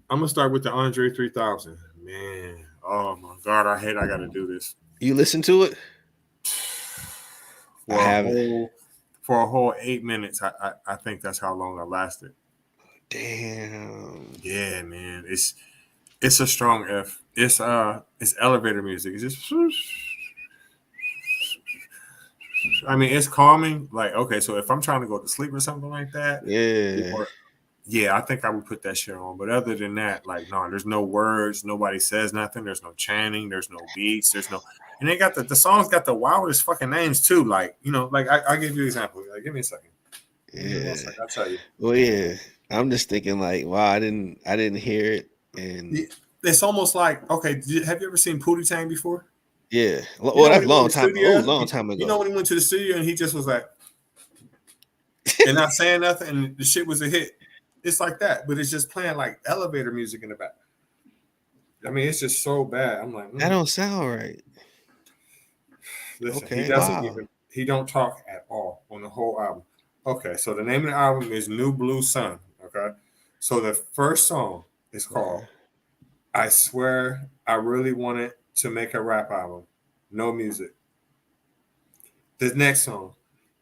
I'm gonna start with the Andre 3000. Man, oh my god, I gotta do this. You listen to it? For a whole 8 minutes. I think that's how long I lasted. Damn. Yeah, man. It's a strong F. It's elevator music. It's just I mean, it's calming. Like, okay, so if I'm trying to go to sleep or something like that, Yeah. yeah, I think I would put that shit on. But other than that, like, no, there's no words. Nobody says nothing. There's no chanting. There's no beats. And they got the songs got the wildest fucking names too. Like, like I'll give you an example. Like, give me a second. Give me 1 second. I'll tell you. Well, yeah. I'm just thinking like, wow, I didn't hear it, and It's almost like, okay, have you ever seen Pootie Tang before? yeah. Well, You know when that's he a went to long the time. Oh, studio, long time you ago. know when he went to the studio and he just was like, and not saying nothing, and the shit was a hit. It's like that, but it's just playing like elevator music in the back. I mean, it's just so bad. I'm like, That don't sound right. listen, Okay. Wow. he don't talk at all on the whole album. Okay, so the name of the album is New Blue Sun. Okay, so the first song is called Okay. I Swear I Really Wanted to Make a Rap Album. No music. The next song,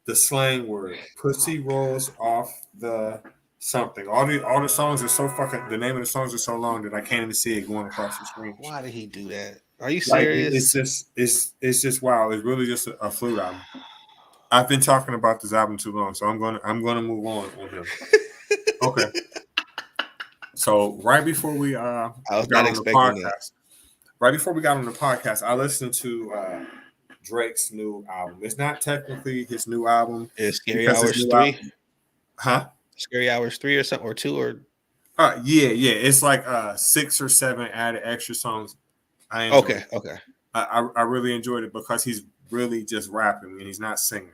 the slang word, pussy rolls off the something. All the songs are so fucking. The name of the songs are so long that I can't even see it going across the screen. Why did he do that? Are you Like it's serious? just it's just wow. It's really just a flute album. I've been talking about this album too long, so I'm gonna move on him. Okay. So right before we I was got not on the expecting that. podcast, right before we got on the podcast, I listened to Drake's new album. It's not technically his new album Is Scary because his Hours new 3? album, huh? Scary Hours 3 or something, or 2, or Yeah. It's like 6 or 7 added extra songs. I enjoyed okay, it. okay. I really enjoyed it because he's really just rapping and he's not singing.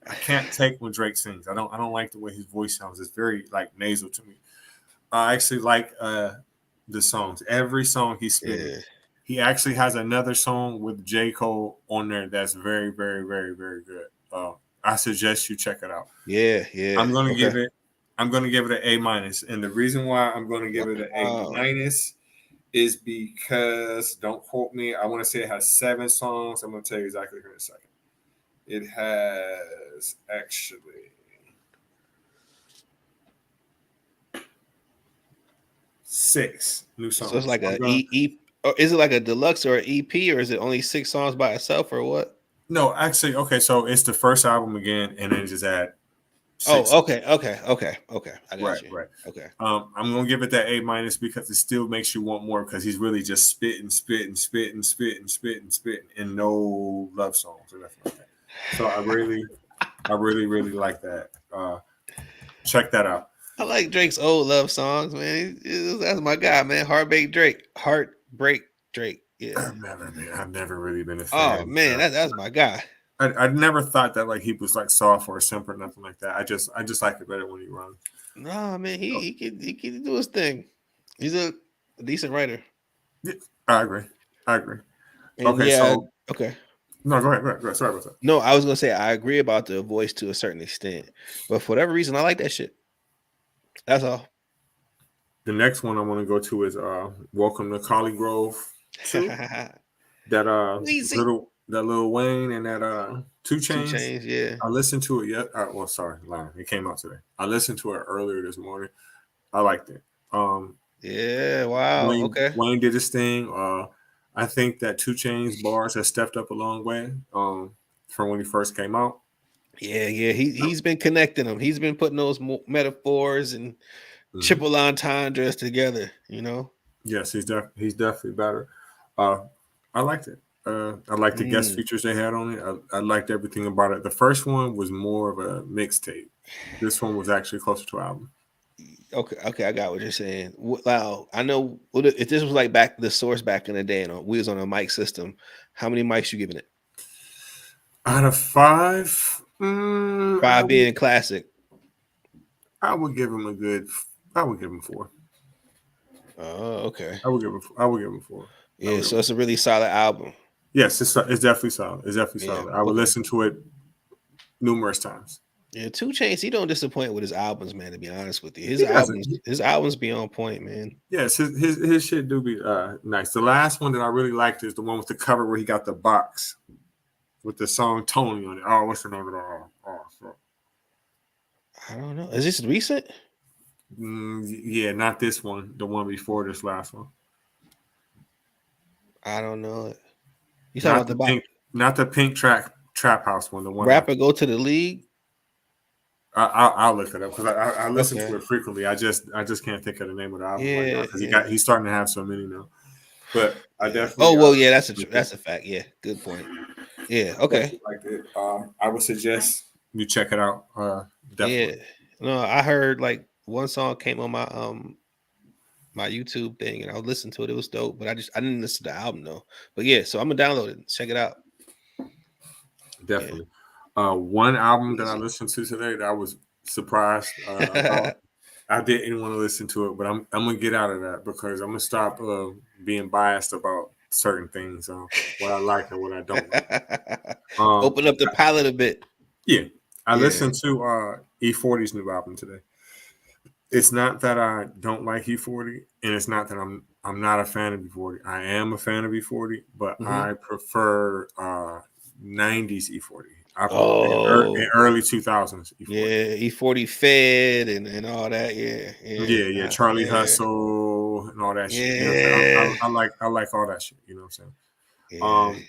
I can't take when Drake sings. I don't like the way his voice sounds. It's very like nasal to me. I actually like the songs. Every song he's spitting. Yeah. He actually has another song with J. Cole on there that's very, very, very, very good. I suggest you check it out. Yeah, yeah. I'm gonna Okay. give it. I'm gonna give it an A minus, and the reason why I'm gonna give it an A Wow. minus is because don't quote me. I want to say it has 7 songs. I'm gonna tell you exactly here in a second. It has actually 6 new So it's songs. like or is it like a deluxe or an EP, or is it only 6 songs by itself, or what? No, actually, okay. So it's the first album again, and then just add 6. Oh, okay, okay, okay, okay. I got Right, you. right. Okay. I'm gonna give it that A minus because it still makes you want more because he's really just spitting, and no love songs or nothing like that. So I really like that. Check that out. I like Drake's old love songs, man. That's my guy, man. Heartbreak Drake. Yeah. I've never really been a Oh fan. man, that's my guy. I never thought that like he was like soft or simp or nothing like that. I just like it better when he runs. No, man, he can do his thing. He's a decent writer. Yeah, I agree. I agree. And Okay, yeah, so okay. no, go ahead. Sorry about that. No, I was gonna say I agree about the voice to a certain extent, but for whatever reason, I like that shit. That's all. The next one I want to go to is Welcome to Collie Grove 2. That Easy. Little Wayne and that Two Two Chains. Chains, yeah. I listened to it yet. Well, sorry, lying. It came out today. I listened to it earlier this morning. I liked it. Yeah, wow. Okay. Wayne did his thing. I think that Two Chains bars has stepped up a long way from when he first came out. Yeah, yeah. He's been connecting them. He's been putting those metaphors and Mhm. triple entendres together, you know? Yes, he's definitely better. Uh, I liked it. I liked the guest Mm. features they had on it. I liked everything about it. The first one was more of a mixtape. This one was actually closer to an album. Okay, okay, I got what you're saying. Wow, I know if this was like back the source back in the day and we was on a mic system, how many mics you giving it? Out of five, Five being classic. I would give him a good. I would give him four. Oh, okay. I would give him four. I Yeah, would give so him, it's a really solid album. yes, it's definitely solid. It's definitely Yeah, solid. I would okay. listen to it numerous times. Yeah, Two Chains, he don't disappoint with his albums, man. To be honest with you, He doesn't. his albums be on point, man. Yes, his shit do be nice. The last one that I really liked is the one with the cover where he got the box with the song Tony on it. Oh, what's the name of that? I don't know. Is this recent? Yeah, not this one. The one before this last one. I don't know it. You talking Not about the the box? pink, not the pink track trap house one. The one after. Rapper go to the league? I'll look it up because I listen Okay. to it frequently. I just can't think of the name of the album right now Yeah, because yeah. he's starting to have so many now. But I Yeah. Oh definitely well, yeah. liked it. That's a fact. Yeah. Good point. Yeah. Okay. Definitely liked it. I would suggest you check it out. Yeah. Definitely. No, I heard like one song came on my YouTube thing, and I listened to it. It was dope, but I didn't listen to the album though. But yeah, so I'm gonna download it. Check it out. Yeah. Definitely. One album that I Easy. listened to today that I was surprised about. I didn't want to listen to it, but I'm gonna get out of that because I'm gonna stop being biased about certain things, what I like and what I don't like. Um, Open up the palette a bit. yeah, I Yeah. listened to E40's new album today. It's not that I don't like E40, and it's not that I'm not a fan of E40. I am a fan of E40, but Hmm. I prefer 90s E40. In Oh, early 2000s E40. yeah. E40 Fed and all that. Yeah. Yeah. Yeah, yeah, Charlie Yeah. Hustle and all that shit. You know what I'm saying? Yeah. I like all that shit. You know what I'm saying? Yeah.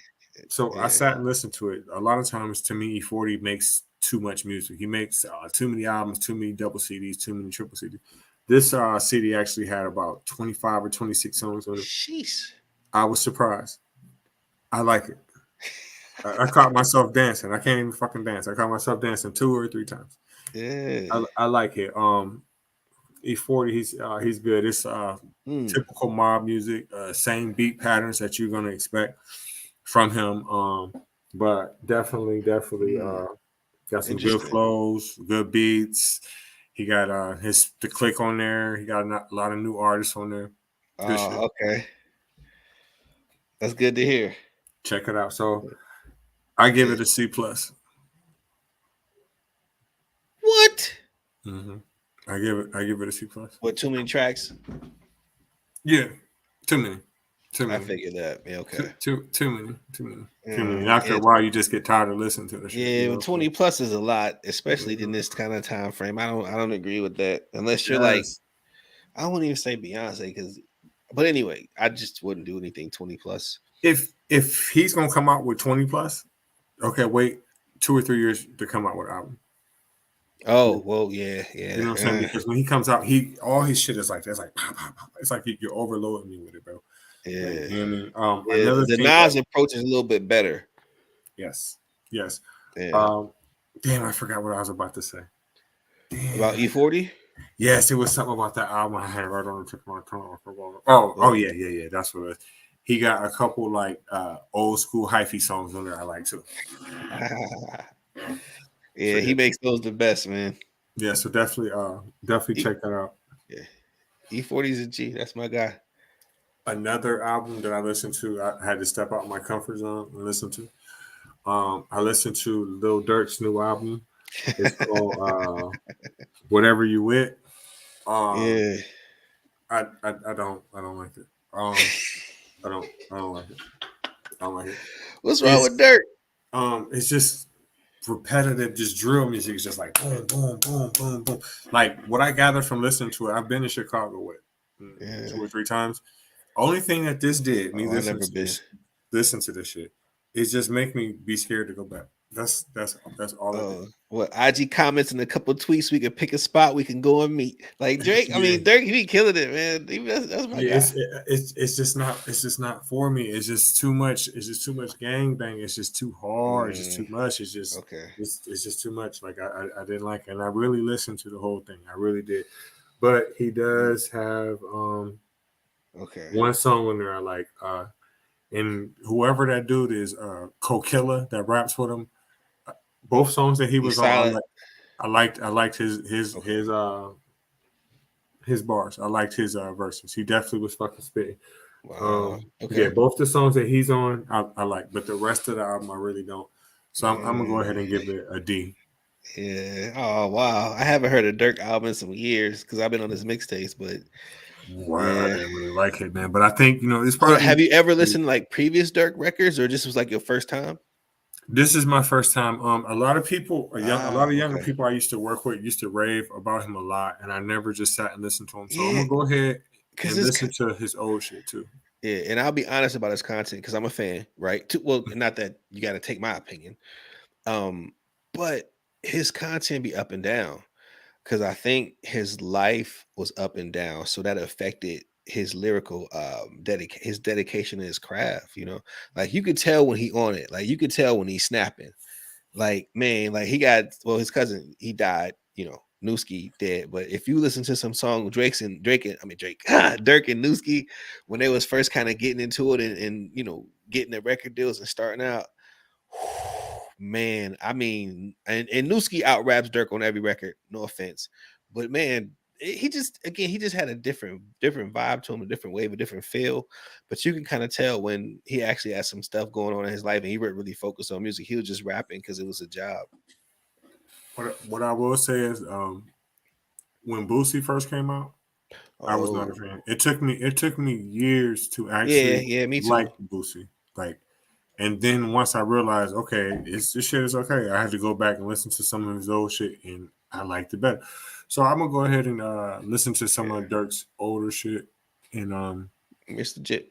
So I Yeah. sat and listened to it. A lot of times, to me, E40 makes too much music. He makes too many albums, too many double CDs, too many triple CDs. This CD actually had about 25 or 26 songs on it. Sheesh. I was surprised. I like it. I caught myself dancing. I can't even fucking dance. I caught myself dancing 2 or 3 times. Yeah. I like it. E40, he's good. It's Mm, typical mob music, same beat patterns that you're gonna expect from him. But definitely mm. got some good Interesting. flows, good beats. He got the click on there. He got a lot of new artists on there. Good shit. Oh, okay. That's good to hear. Check it out. So I give Yeah. it a C plus. What? Mm-hmm. I give it a C plus. What? Too many tracks? Yeah, too many, too I many, figured that. Yeah. Okay. too many, too many, too many. And Yeah. after a while, you just get tired of listening to the shit. You Yeah. know But what I'm 20 plus is a lot, especially in saying? this kind of time frame. I don't agree with that unless you're like Yes. I wouldn't even say Beyonce because. But anyway, I just wouldn't do anything 20 plus. If he's gonna come out with 20 plus, okay, wait 2 or 3 years to come out with an album. Oh well, yeah, You yeah, know what I'm saying? Because when he comes out, he all his shit is like that's like pop, pop, pop. It's like you're overloading me with it, bro. Like yeah, you know what I mean? yeah. Another The thing that Nas approach is a little bit better. yes, yes. Yeah. Um, damn, I forgot what I was about to say. About Damn. E40. Yes, it was something about that album I had right on the tip of my tongue. I forgot. Yeah. Yeah, yeah, yeah. That's what it is. He got a couple like old school hyphy songs on there I like too. So Yeah, he makes those the best, man. yeah, so definitely E- check that out. yeah. E40 is a G. That's my guy. Another album that I listened to, I had to step out my comfort zone and listen to. I listened to Lil Durk's new album. It's called Whatever You With. Um, Yeah. I don't like it. I don't like it. I don't like it. What's wrong It's with Dirk? it's just repetitive, just drill music. It's just like boom, boom, boom, boom, boom. Like what I gathered from listening to it, I've been to Chicago with Yeah. 2 or 3 times. Only thing that this did, me Oh, I never been. listen to this shit, is just make me be scared to go back. That's all it did. Oh, what IG comments and a couple tweets. We can pick a spot. We can go and meet. Like Drake. I Yeah. mean, Dirk. He be killing it, man. That's my Yeah, guy. it's just not for me. It's just too much. It's just too much gang bang. It's just too hard. It's just too Mm, much. It's just okay. it's just too much. Like I didn't like it. And I really listened to the whole thing. I really did. But he Mm, does have okay. one song on there I like. And whoever that dude is, Kokilla that raps with him. Both songs that he He's was on, silent. I liked Okay. his bars. I liked his verses. He definitely was fucking spitting. Wow. Yeah, Okay. both the songs that he's on, I like, but the rest of the album I really don't. So I'm gonna go ahead Mm, and give it a D. yeah. Oh wow. I haven't heard a Dirk album in some years because I've been on his mixtapes. But Well, I yeah. didn't really like it, man. But I think it's So probably have you ever listened to like previous Dirk records, or just was like your first time? this is my first time. A lot of people, a lot Ah, of younger okay. people I used to work with used to rave about him a lot, and I never just sat and listened to him. So I'm Yeah, gonna go ahead because and listen to his old shit too. yeah, and I'll be honest about his content because I'm a fan, right? Well, not that you got to take my opinion, um, but his content be up and down because I think his life was up and down, so that affected his lyrical his dedication to his craft. Like you could tell when he on it, like you could tell when he's snapping. Like, man, like he got his cousin, he died, Newski dead. But if you listen to some song Drake, Dirk and Newski, when they was first kind of getting into it and getting their record deals and starting out, man, I mean, and Newski out raps Dirk on every record, no offense. But man, he just had a different vibe to him, a different wave, a different feel. But you can kind of tell when he actually had some stuff going on in his life and he wasn't really focused on music. He was just rapping because it was a job. What I will say is, when Boosie first came out, I was not a Oh, fan. It took me years to yeah, actually yeah, me like too. Boosie. Like, and then once I realized, okay, this shit is okay, I had to go back and listen to some of his old shit, and I liked it better. So I'm gonna go ahead and listen to some Yeah, of Dirk's older shit, and Mr. J.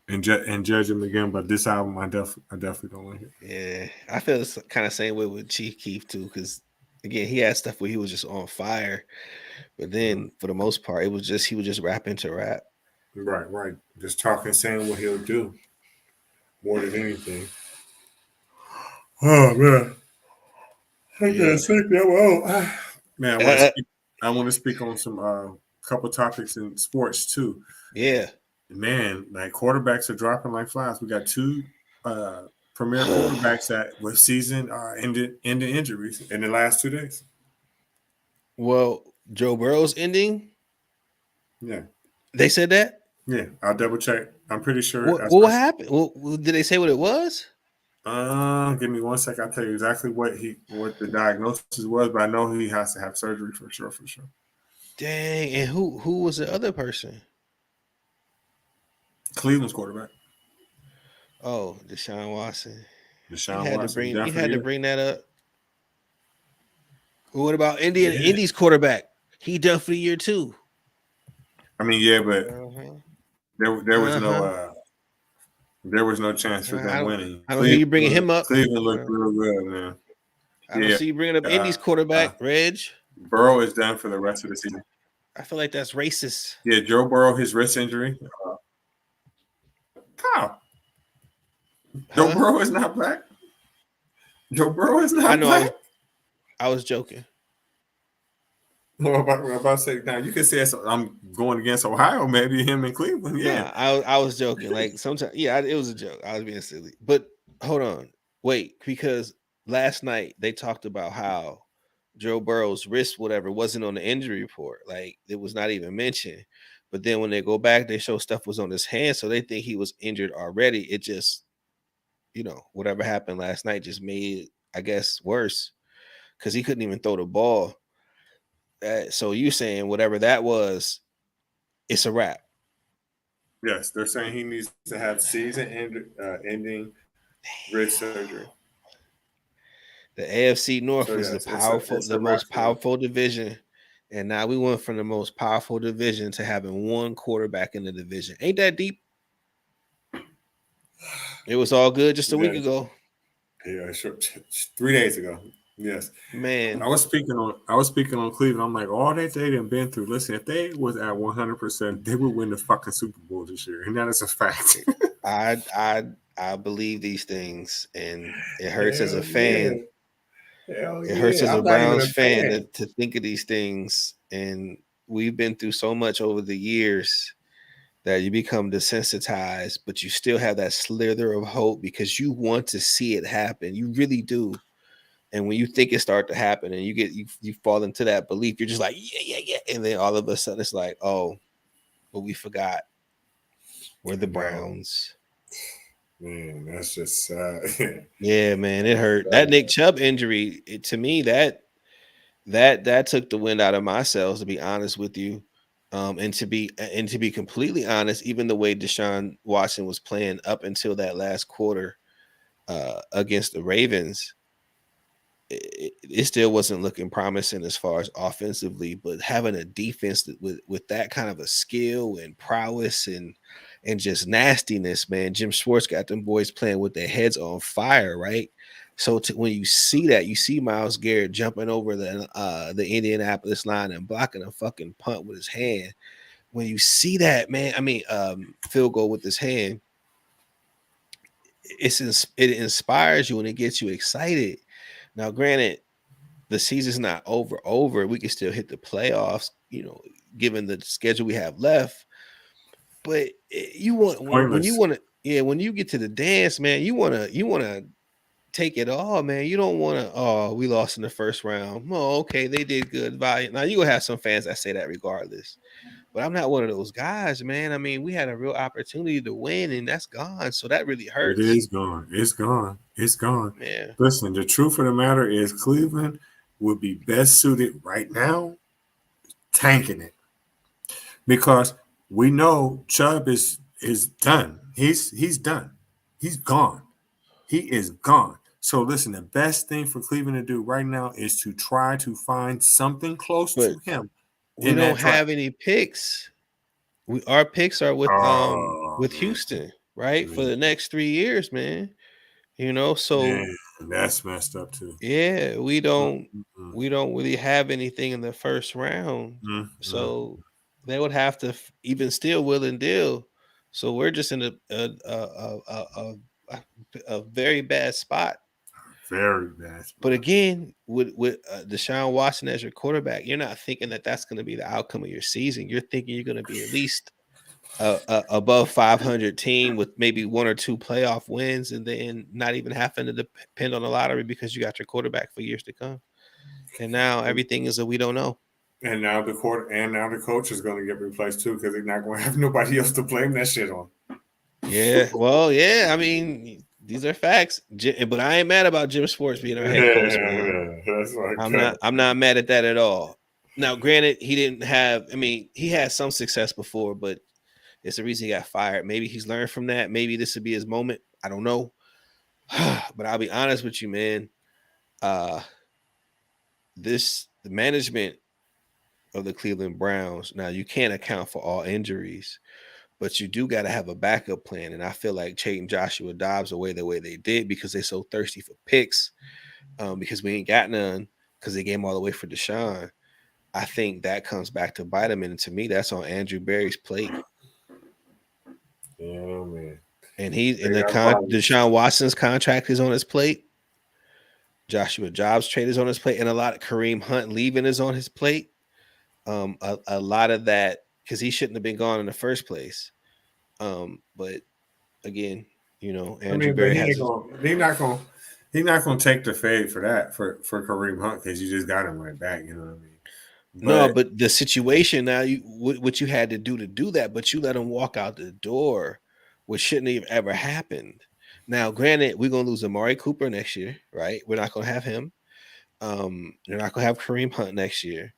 and judge him again. But this album, I definitely don't like it. Yeah, I feel the kind of same way with Chief Keef too, because again, he had stuff where he was just on fire, but Mhm. then for the most part, he was just rapping to rap. Right, right. Just talking, saying what he'll do more than anything. Oh man, I Yeah, can't sick that. Oh man, uh, I want to speak on some couple topics in sports too. yeah. Man, like quarterbacks are dropping like flies. We got two uh, premier quarterbacks that with season ending injuries in the last 2 days. Well, Joe Burrow's ending. Yeah, They said that. yeah. I'll double check. I'm pretty sure. What happened? Did they say what it was? Give me 1 second. I'll tell you exactly what the diagnosis was, but I know he has to have surgery for sure, for sure. Dang, and who was the other person? Cleveland's quarterback, Oh, Deshaun Watson. Deshaun Watson, You definitely had to is. bring that up. What about Yeah, Indy's quarterback? He done for the year too. I mean, yeah, but Uh-huh. there was no Uh-huh. chance for them I winning. don't hear you bringing him up. Cleveland looked real good, man. I don't Yeah, see you bringing up Indy's uh, quarterback, Reg. Burrow is done for the rest of the season. I feel like that's racist. Yeah, Joe Burrow, his wrist injury. Kyle, Joe Huh? Burrow is not black. Joe Burrow is I not know black. I was joking. No, I'm about to say now. You can say I'm going against Ohio, maybe him in Cleveland. Yeah, Nah, I was joking. Like sometimes, yeah, it was a joke. I was being silly. But hold on, wait, because last night they talked about how Joe Burrow's wrist, whatever, wasn't on the injury report. Like it was not even mentioned. But then when they go back, they show stuff was on his hand, so they think he was injured already. It just, whatever happened last night just made it, I guess, worse because he couldn't even throw the ball. So you saying whatever that was it's a wrap. Yes, they're saying he needs to have ending wrist surgery. The AFC So North was yes, it's the a wrap most for him. powerful division, and now we went from the most powerful division to having one quarterback in the division. Ain't that deep? It was all good just a week Yes, ago, yeah, sure. 3 days ago. Yes, man. I was speaking on Cleveland. I'm like, all that they done been through. Listen, if they was at 100%, they would win the fucking Super Bowl this year, and that is a fact. I I I believe these things, and it hurts as a Hell yeah, fan. hell It hurts yeah. as a I'm not even Browns a fan fan. to think of these things, and we've been through so much over the years that you become desensitized, but you still have that slither of hope because you want to see it happen. You really do. And when you think it start to happen and you fall into that belief, you're just like, yeah, yeah, yeah. And then all of a sudden it's like, oh, but we forgot we're the I know, Browns. man. That's just sad. Yeah, man, it hurt. That Sad. Nick Chubb injury, to me, that took the wind out of my sails, to be honest with you. And to be completely honest, even the way Deshaun Watson was playing up until that last quarter against the Ravens, it still wasn't looking promising as far as offensively. But having a defense with that kind of a skill and prowess and just nastiness, man, Jim Schwartz got them boys playing with their heads on fire, right? So when you see that, you see Myles Garrett jumping over the Indianapolis line and blocking a fucking punt with his hand. When you see that, man, I mean, field goal with his hand, it inspires you and it gets you excited. Now, granted, the season's not over. We can still hit the playoffs, given the schedule we have left. But you want when you Pointless. want to, yeah, when you get to the dance, man, you want to take it all, man. You don't want to. Oh, we lost in the first round. Oh, okay, they did good. Valiant. Now you gonna have some fans that say that regardless. But I'm not one of those guys, man. I mean, we had a real opportunity to win, and that's gone. So that really It hurts, is gone. It's gone. It's gone. man. Listen, the truth of the matter is Cleveland would be best suited right now tanking it because we know Chubb is done. He's done. He's gone. He is gone. So listen, the best thing for Cleveland to do right now is to try to find something close But to him we in don't that draft. have any picks. Our picks are Oh with man, Houston, right? For man, the next 3 years, man. So man, that's messed up too. yeah, Mm, mm, mm, we don't really have anything in the first round. mm, mm. So they would have to even still will and deal. So we're just in a very bad spot. Very bad But spot. again, with Deshaun Watson as your quarterback, you're not thinking that that's going to be the outcome of your season. You're thinking you're going to be at least above 500 team with maybe one or two playoff wins, and then not even having to depend on the lottery because you got your quarterback for years to come. And now everything is a we don't know. And now the coach is going to get replaced too because they're not going to have nobody else to blame that shit on. Yeah, well, yeah. I mean, these are facts. But I ain't mad about Jim Schwartz being our head coach, man. That's I'm like not. I'm not mad at that at all. Now, granted, he didn't have. I mean, he had some success before, but it's the reason he got fired. Maybe he's learned from that. Maybe this would be his moment. I don't know. But I'll be honest with you, man. Uh, the management of the Cleveland Browns. Now, you can't account for all injuries, but you do got to have a backup plan. And I feel like trading Joshua Dobbs away the way they did because they're so thirsty for picks, because we ain't got none because they gave them all the way for Deshaun. I think that comes back to bite him. And to me, that's on Andrew Berry's plate. yeah, man. And he's in They got problems. Deshaun Watson's contract is on his plate. Joshua Jobs trade is on his plate, and a lot of Kareem Hunt leaving is on his plate. A lot of that because he shouldn't have been gone in the first place. But again, I Andrew mean, but Berry he has ain't his, going. He not gonna take the fade for that for Kareem Hunt because you just got him right back. You know what I mean? no, But but the situation now, what you had to do that, but you let him walk out the door, which shouldn't have ever happened. Now, granted, we're gonna lose Amari Cooper next year, right? We're not gonna have him. You're not gonna have Kareem Hunt next year.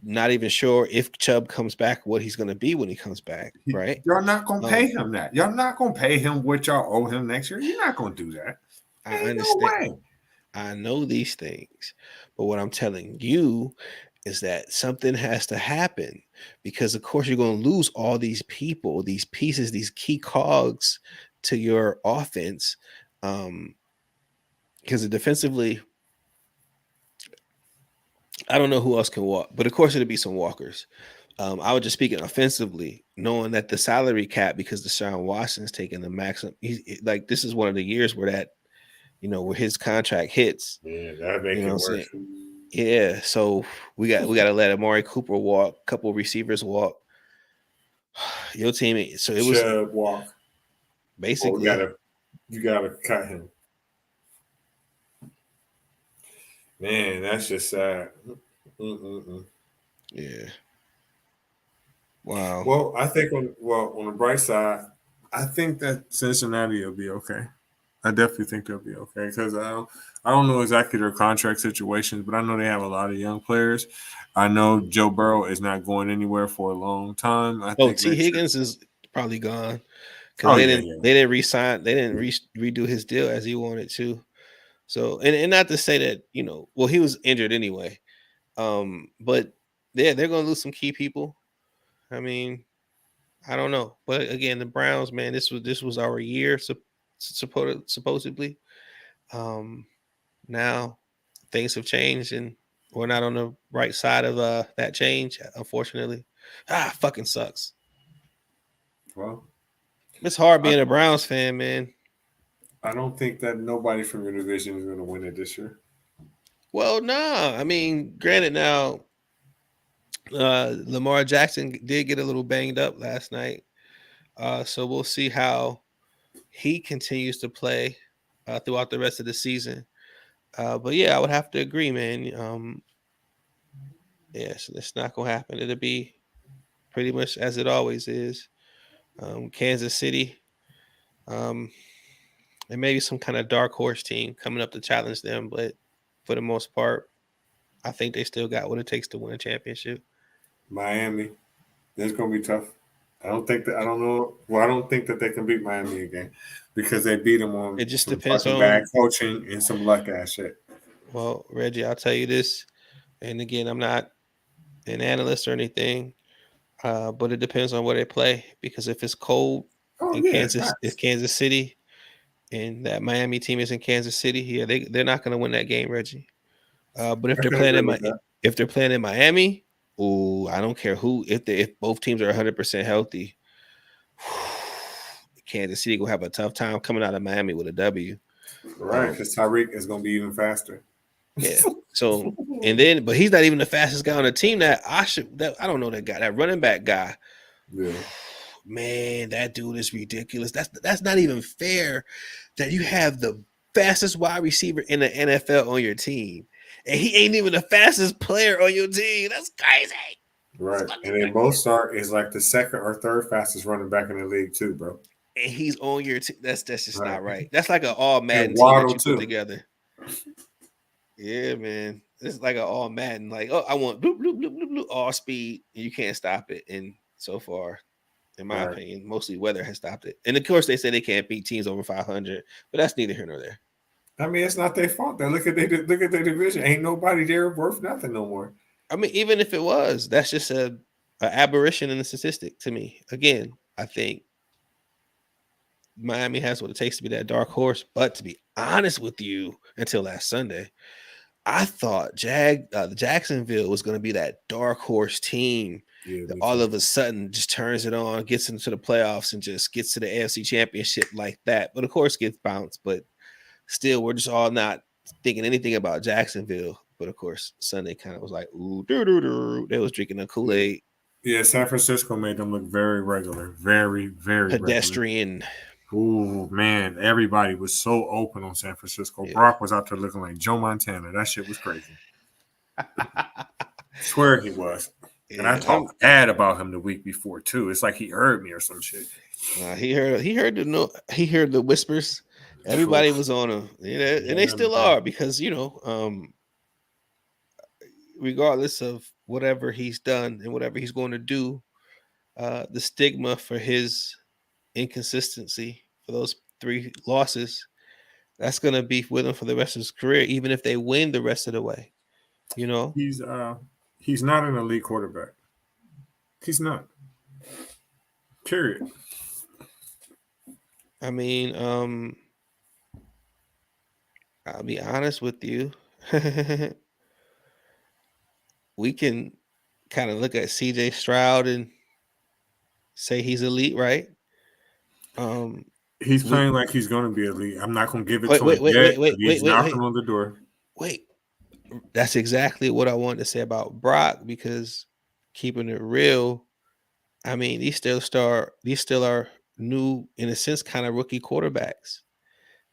not even sure if Chubb comes back, what he's going to be when he comes back, right? Y'all not gonna Um, pay him that. Y'all not gonna pay him what y'all owe him next year. You're not gonna do that. I Ain't no understand. way. I know these things, but what I'm telling you is that something has to happen because, of course, you're going to lose all these people, these pieces, these key cogs to your offense. Because defensively, I don't know who else can walk, but of course, it'll be some walkers. I was just speaking offensively, knowing that the salary cap, because Deshaun Watson's taking the maximum, like this is one of the years where that, where his contract hits. Yeah, that You make know it what I'm worse. saying? Yeah, so we got to let Amari Cooper walk, a couple receivers walk. Your team, so it was Chubb walk. Or we basically, gotta you gotta cut him. Man, that's just sad. Mm-mm-mm. yeah. Wow. Well, I think on the bright side, I think that Cincinnati will be okay. I definitely think they'll be okay because I don't know exactly their contract situations, but I know they have a lot of young players. I know Joe Burrow is not going anywhere for a long time. I Oh, think T. next year. Higgins is probably gone because Oh they yeah, didn't yeah. they didn't resign, they didn't redo his deal as he wanted to. So and not to say that well, he was injured anyway. But yeah, they're gonna lose some key people. I mean, I don't know, but again, the Browns, man, this was our year, supposedly. Um, Now things have changed, and we're not on the right side of that change, unfortunately. Fucking sucks. Well, It's hard I, being a Browns fan, man. I don't think that nobody from your division is going to win it this year. Well, nah. I mean, granted, now Lamar Jackson did get a little banged up last night, so we'll see how he continues to play throughout the rest of the season. But yeah, I would have to agree, man. Yes, it's not gonna happen. It'll be pretty much as it always is. Kansas City, um, and maybe some kind of dark horse team coming up to challenge them, but for the most part, I think they still got what it takes to win a championship. Miami, it's going to be tough. I don't think that I don't know. Well, I don't think that they can beat Miami again because they beat them on It just some depends fucking bad on, coaching and some luck ass shit. well, Reggie, I'll tell you this, and again, I'm not an analyst or anything, but it depends on where they play because if it's cold Oh in yeah, Kansas, if facts. Kansas City and that Miami team is in Kansas City, yeah, they're not going to win that game, Reggie. But if I they're can playing agree in with that. if they're playing in Miami, oh, I don't care who. If both teams are 100% healthy, Kansas City will have a tough time coming out of Miami with a W. Right, Um, because Tyreek is going to be even faster. yeah. So and then, but he's not even the fastest guy on the team. That I don't know that guy, that running back guy. Yeah. Man, that dude is ridiculous. That's not even fair that you have the fastest wide receiver in the NFL on your team, and he ain't even the fastest player on your team. That's crazy. It's Right. fucking And then crazy. Mozart is like the second or third fastest running back in the league too, bro. And he's on your team. That's just Right. not right. That's like an all And Madden team that Waddle you put too. together. Yeah, man. It's like an all Madden. Like, oh, I want bloop, bloop, bloop, bloop, bloop, all speed, and you can't stop it. And so far, in my Right. opinion, mostly weather has stopped it. And of course, they say they can't beat teams over 500, but that's neither here nor there. I mean, it's not their fault. Then look at their division. Ain't nobody there worth nothing no more. I mean, even if it was, that's just a aberration in the statistic to me. Again, I think Miami has what it takes to be that dark horse. But to be honest with you, until last Sunday, I thought the Jacksonville was going to be that dark horse team Yeah, that me all too. of a sudden just turns it on, gets into the playoffs, and just gets to the AFC Championship like that. But of course, gets bounced. But still, we're just all not thinking anything about Jacksonville. But of course, Sunday kind of was like, ooh, doo doo doo. They was drinking the Kool Yeah. Aid, Yeah, San Francisco made them look very regular. Very, very regular. pedestrian. Ooh, man. Everybody was so open on San Francisco. Yeah. Brock was out there looking like Joe Montana. That shit was crazy. Swear he was. And I Yeah, talked bad about him the week before too. It's like he heard me or some shit. he heard the whispers. Everybody Oof. was on him, Yeah, and they still man. are because regardless of whatever he's done and whatever he's going to do, the stigma for his inconsistency for those 3 losses, that's going to be with him for the rest of his career, even if they win the rest of the way. You know, He's not an elite quarterback. He's not. Period. I mean, I'll be honest with you. We can kind of look at CJ Stroud and say he's elite, right? Um, He's we playing like he's going to be elite. I'm not going to give it wait, to him wait, wait, yet, wait, but wait, wait, he's wait, knocking wait, on the door. wait. That's exactly what I wanted to say about Brock because keeping it real, I mean, these still are new in a sense kind of rookie quarterbacks.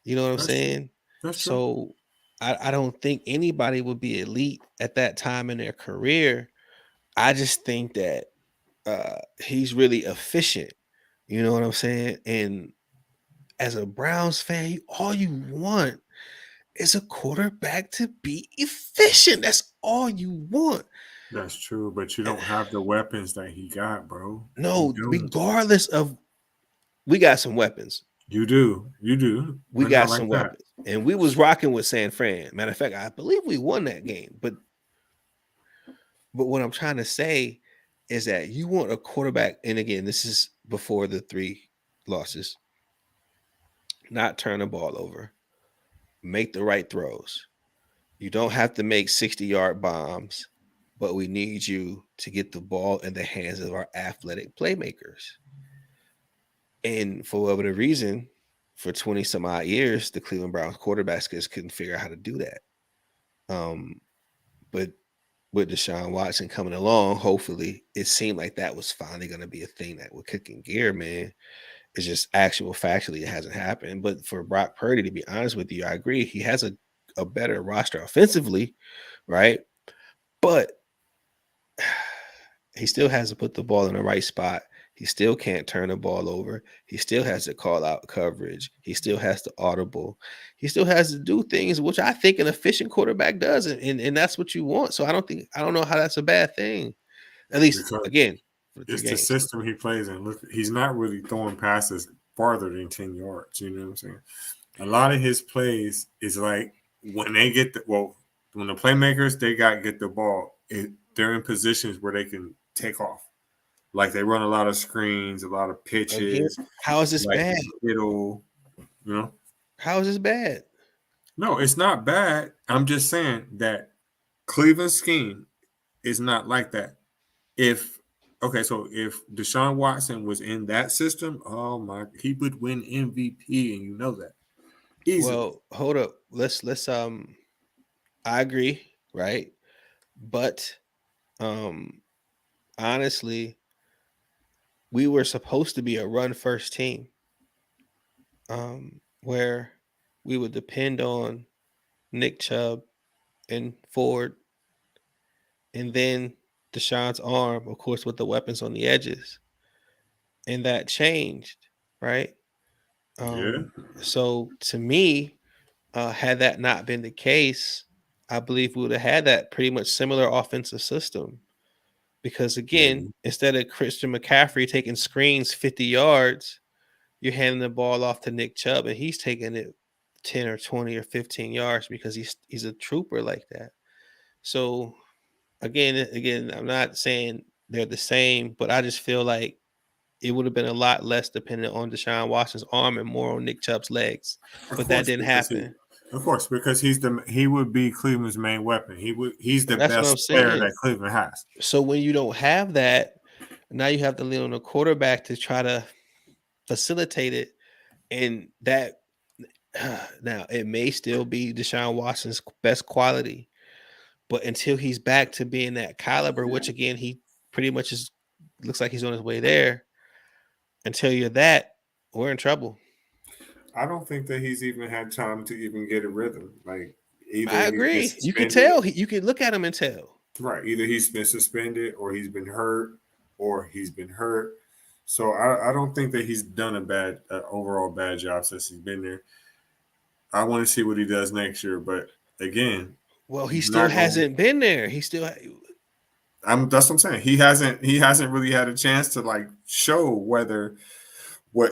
You know what I'm That's true. saying? That's true. So I don't think anybody would be elite at that time in their career. I just think that he's really efficient. You know what I'm saying? And as a Browns fan, all you want is a quarterback to be efficient. That's all you want. That's true. But you don't have the weapons that he got, bro. You No, don't. regardless of, we got some weapons. You do. You do. We But not got like some that. weapons, and we was rocking with San Fran. Matter of fact, I believe we won that game. But what I'm trying to say is that you want a quarterback, and again, this is before the 3 losses. Not turn the ball over, make the right throws. You don't have to make 60-yard bombs, but we need you to get the ball in the hands of our athletic playmakers. And for whatever reason, for 20 some odd years, the Cleveland Browns quarterbacks just couldn't figure out how to do that. Um, but with Deshaun Watson coming along, hopefully it seemed like that was finally going to be a thing that would kick in gear, man. It's just actual factually it hasn't happened. But for Brock Purdy, to be honest with you, I agree. He has a better roster offensively, right? But he still has to put the ball in the right spot. He still can't turn the ball over. He still has to call out coverage. He still has to audible. He still has to do things which I think an efficient quarterback does, and that's what you want. So I don't know how that's a bad thing. At least Because again for the three it's the games. system he plays in. Look, he's not really throwing passes farther than 10 yards. You know what I'm saying? A lot of his plays is like when they get when the playmakers they got get the ball, they're in positions where they can take off. Like they run a lot of screens, a lot of Again, pitches, how is this like bad? middle, you know. How is this bad? No, it's not bad. I'm just saying that Cleveland's scheme is not like that. If okay, so if Deshaun Watson was in that system, oh my, he would win MVP, and you know that easily. Well, hold up. Let's I agree, right? But um honestly, we were supposed to be a run first team. Where we would depend on Nick Chubb and Ford and then Deshaun's arm, of course, with the weapons on the edges. And that changed, right? Yeah, So to me, had that not been the case, I believe we would have had that pretty much similar offensive system. Because again, maybe. instead of Christian McCaffrey taking screens 50 yards, you're handing the ball off to Nick Chubb and he's taking it 10 or 20 or 15 yards because he's a trooper like that. So again, I'm not saying they're the same, but I just feel like it would have been a lot less dependent on Deshaun Watson's arm and more on Nick Chubb's legs. Of But that course, didn't because he, happen. of course, because he would be Cleveland's main weapon. He's the That's what I'm best player saying. that Cleveland has. So when you don't have that, now you have to lean on the quarterback to try to facilitate it. And that now it may still be Deshaun Watson's best quality, but until he's back to being that caliber, which again he pretty much is looks like he's on his way there. Until you're that, we're in trouble. I don't think that he's even had time to even get a rhythm. Like I either he's been agree. You could suspended, tell. You could look at him and tell. right? Either he's been suspended, or he's been hurt, or he's been hurt. So I don't think that he's done a bad overall bad job since he's been there. I want to see what he does next year, but again, Well, he He's still not going. hasn't been there. He still. That's what I'm saying. He hasn't really had a chance to like show whether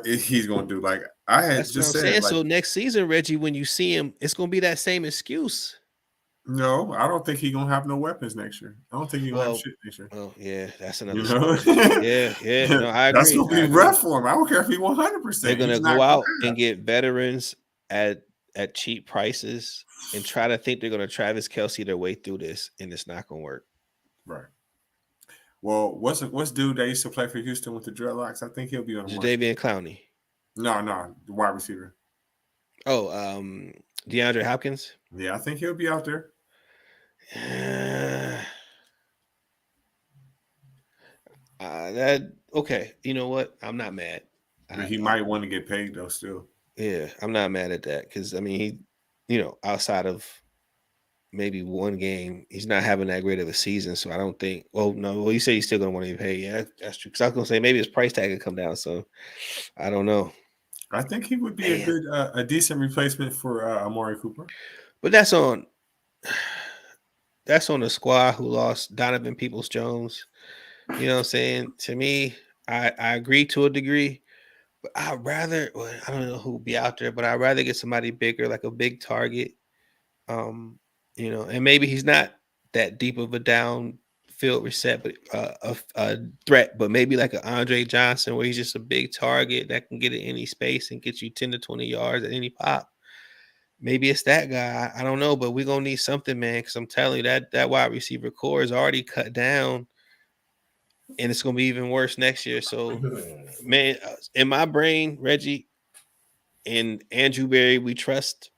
he's going to do. Like I had That's what just I'm said, saying. like So next season, Reggie, when you see him, it's gonna be that same excuse. no, I don't think he's gonna have no weapons next year. I don't think he's gonna have Well, shit next year. well, yeah, that's another You know, story. Yeah, yeah. No, I that's agree. gonna I be agree. rough for him. I don't care if he They're 100%. gonna He's go not gonna out and have. get veterans at cheap prices and try to think they're gonna Travis Kelsey their way through this, and it's not gonna work. Right. Well, what's dude that used to play for Houston with the dreadlocks? I think he'll be on the market. Jadavian Clowney. No, the wide receiver. Oh, DeAndre Hopkins. Yeah, I think he'll be out there. That okay. You know what? I'm not mad. But I, he I might want to get paid though. Still. yeah, I'm not mad at that because I mean outside of maybe one game, he's not having that great of a season. So I don't think. Well, no. Well, you say he's still gonna want to get paid. Yeah, that's true. Because I was gonna say maybe his price tag could come down. So I don't know. I think he would be Man, a decent replacement for Amari Cooper. but that's on the squad who lost Donovan Peoples Jones. You know what I'm saying? To me, I agree to a degree. But I'd rather, well, I don't know who would be out there, but I'd rather get somebody bigger, like a big target. Um, and maybe he's not that deep of a downfield reset, but a threat. But maybe like an Andre Johnson, where he's just a big target that can get in any space and get you 10 to 20 yards at any pop. Maybe it's that guy. I don't know, but we're gonna need something, man. Because I'm telling you that wide receiver core is already cut down, and it's gonna be even worse next year. So, man, in my brain, Reggie, and Andrew Berry, we trust.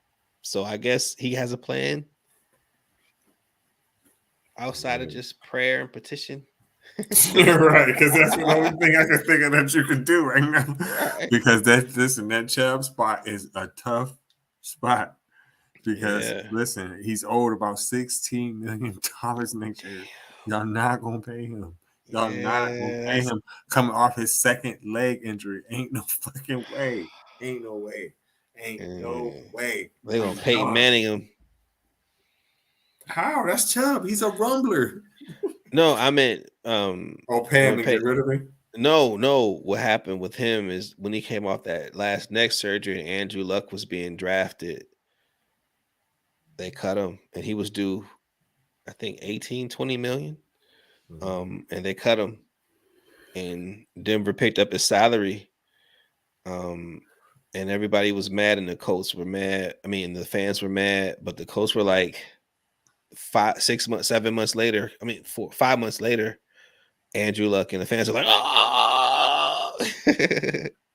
So I guess he has a plan outside of just prayer and petition. Right, because that's the only thing I can think of that you can do right now. Right. Because that Chubb spot is a tough spot. Because Yeah. listen, he's owed about $16 million next year. Y'all not gonna pay him. Y'all not gonna Yeah. pay him coming off his second leg injury. Ain't no fucking way. Ain't no way. Ain't no way. They're I'm gonna Peyton done. Manning him. How? That's Chubb. He's a rumbler. No, I meant Oh, pay when him and get rid of him. no. What happened with him is when he came off that last neck surgery and Andrew Luck was being drafted, they cut him and he was due, I think 18, 20 million. And they cut him and Denver picked up his salary. Um, and everybody was mad, and the Colts were mad. I mean, the fans were mad, but the Colts were like 6 months, 7 months later. I mean, 5 months later, Andrew Luck and the fans are like, oh.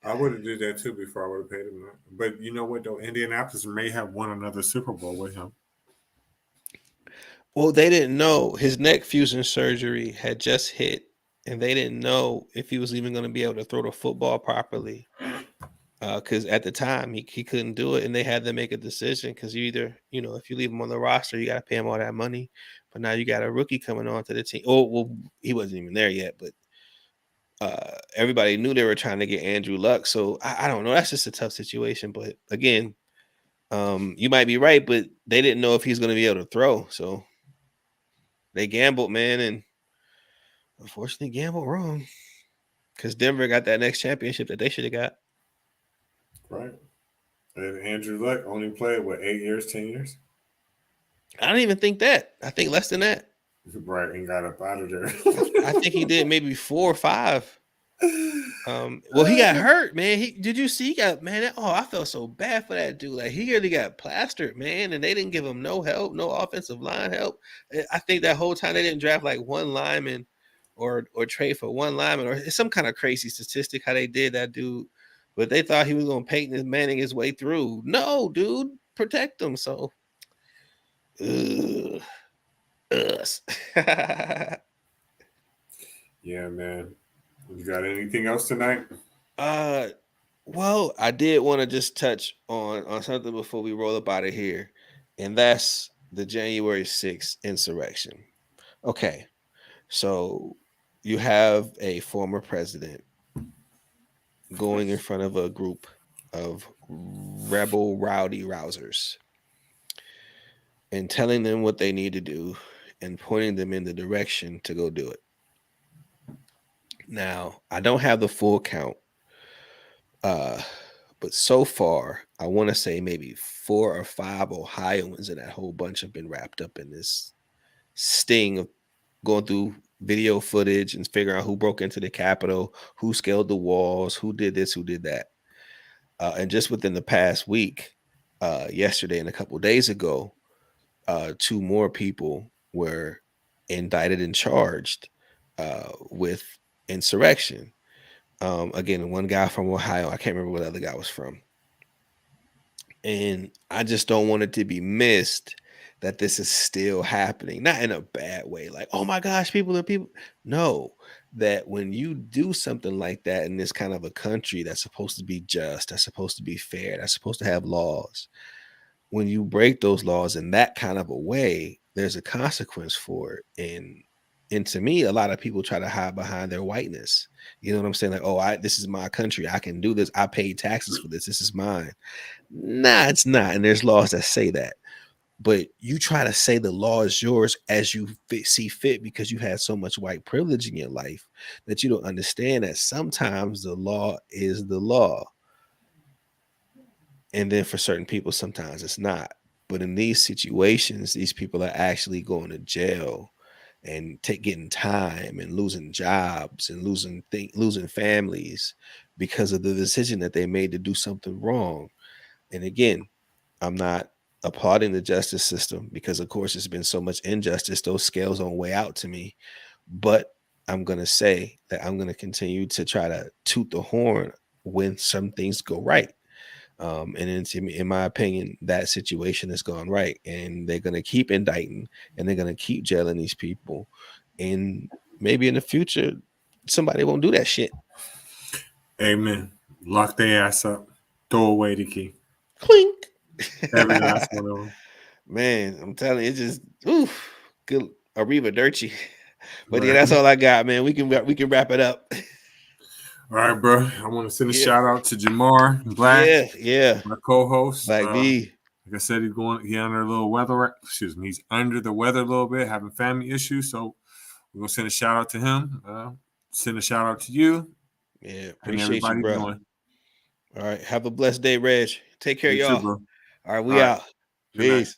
I would have did that too before I would have paid him that. But you know what though? Indianapolis may have won another Super Bowl with him. Well, they didn't know his neck fusion surgery had just hit, and they didn't know if he was even going to be able to throw the football properly. Because at the time he couldn't do it, and they had to make a decision. Because you either if you leave him on the roster, you got to pay him all that money, but now you got a rookie coming on to the team. Oh well, he wasn't even there yet, but everybody knew they were trying to get Andrew Luck. So I don't know. That's just a tough situation. But again, you might be right, but they didn't know if he's going to be able to throw. So they gambled, man, and unfortunately gambled wrong. Because Denver got that next championship that they should have got. Right. And Andrew Luck only played what 8 years, 10 years. I don't even think that. I think less than that. Right, and got up out of there. I think he did maybe 4 or 5. Well, he got hurt, man. Did you see? He got man. I felt so bad for that dude. Like he really got plastered, man, and they didn't give him no help, no offensive line help. I think that whole time they didn't draft like one lineman, or trade for one lineman, or it's some kind of crazy statistic how they did that dude. But they thought he was going to Peyton Manning his way through. No, dude, protect him. So, us. Yeah, man. You got anything else tonight? Uh, well, I did want to just touch on something before we roll up out of here, and that's the January 6th insurrection. Okay, so you have a former president going in front of a group of rebel rowdy rousers, and telling them what they need to do and pointing them in the direction to go do it. Now, I don't have the full count, uh, but so far, I want to say maybe 4 or 5 Ohioans in that whole bunch have been wrapped up in this sting of going through video footage and figuring out who broke into the Capitol, who scaled the walls, who did this, who did that. And just within the past week, yesterday and a couple days ago, 2 more people were indicted and charged with insurrection. Again, one guy from Ohio, I can't remember what the other guy was from. And I just don't want it to be missed that this is still happening. Not in a bad way, like, oh my gosh, people are people. No, that when you do something like that in this kind of a country that's supposed to be just, that's supposed to be fair, that's supposed to have laws, when you break those laws in that kind of a way, there's a consequence for it. And to me, a lot of people try to hide behind their whiteness. You know what I'm saying? Like, oh, this is my country. I can do this. I paid taxes for this. This is mine. Nah, it's not. And there's laws that say that. But you try to say the law is yours as you see fit because you had so much white privilege in your life that you don't understand that sometimes the law is the law. And then for certain people, sometimes it's not. But in these situations, these people are actually going to jail and getting time and losing jobs and losing families because of the decision that they made to do something wrong. And again, I'm not applauding the justice system because, of course, there's been so much injustice. Those scales don't weigh out to me. But I'm going to say that I'm going to continue to try to toot the horn when some things go right. And in my opinion, that situation has gone right, and they're going to keep indicting, and they're going to keep jailing these people, and maybe in the future, somebody won't do that shit. Amen. Lock their ass up. Throw away the key. Clink. Every last one of them. Man, I'm telling you, it's just oof, good arrivederci. But yeah, Right. that's all I got, man. We can wrap it up. All right, bro. I want to send a Yeah, shout out to Jamar Black, yeah. my co-host. Black V. Like I said, he under a little weather. Excuse me, he's under the weather a little bit, having family issues. So we're gonna send a shout out to him. Send a shout out to you Yeah, and appreciate you, everybody bro. doing. All right, have a blessed day, Reg. Take care, You too, y'all. bro. All right, All we right. out. Good night. Peace.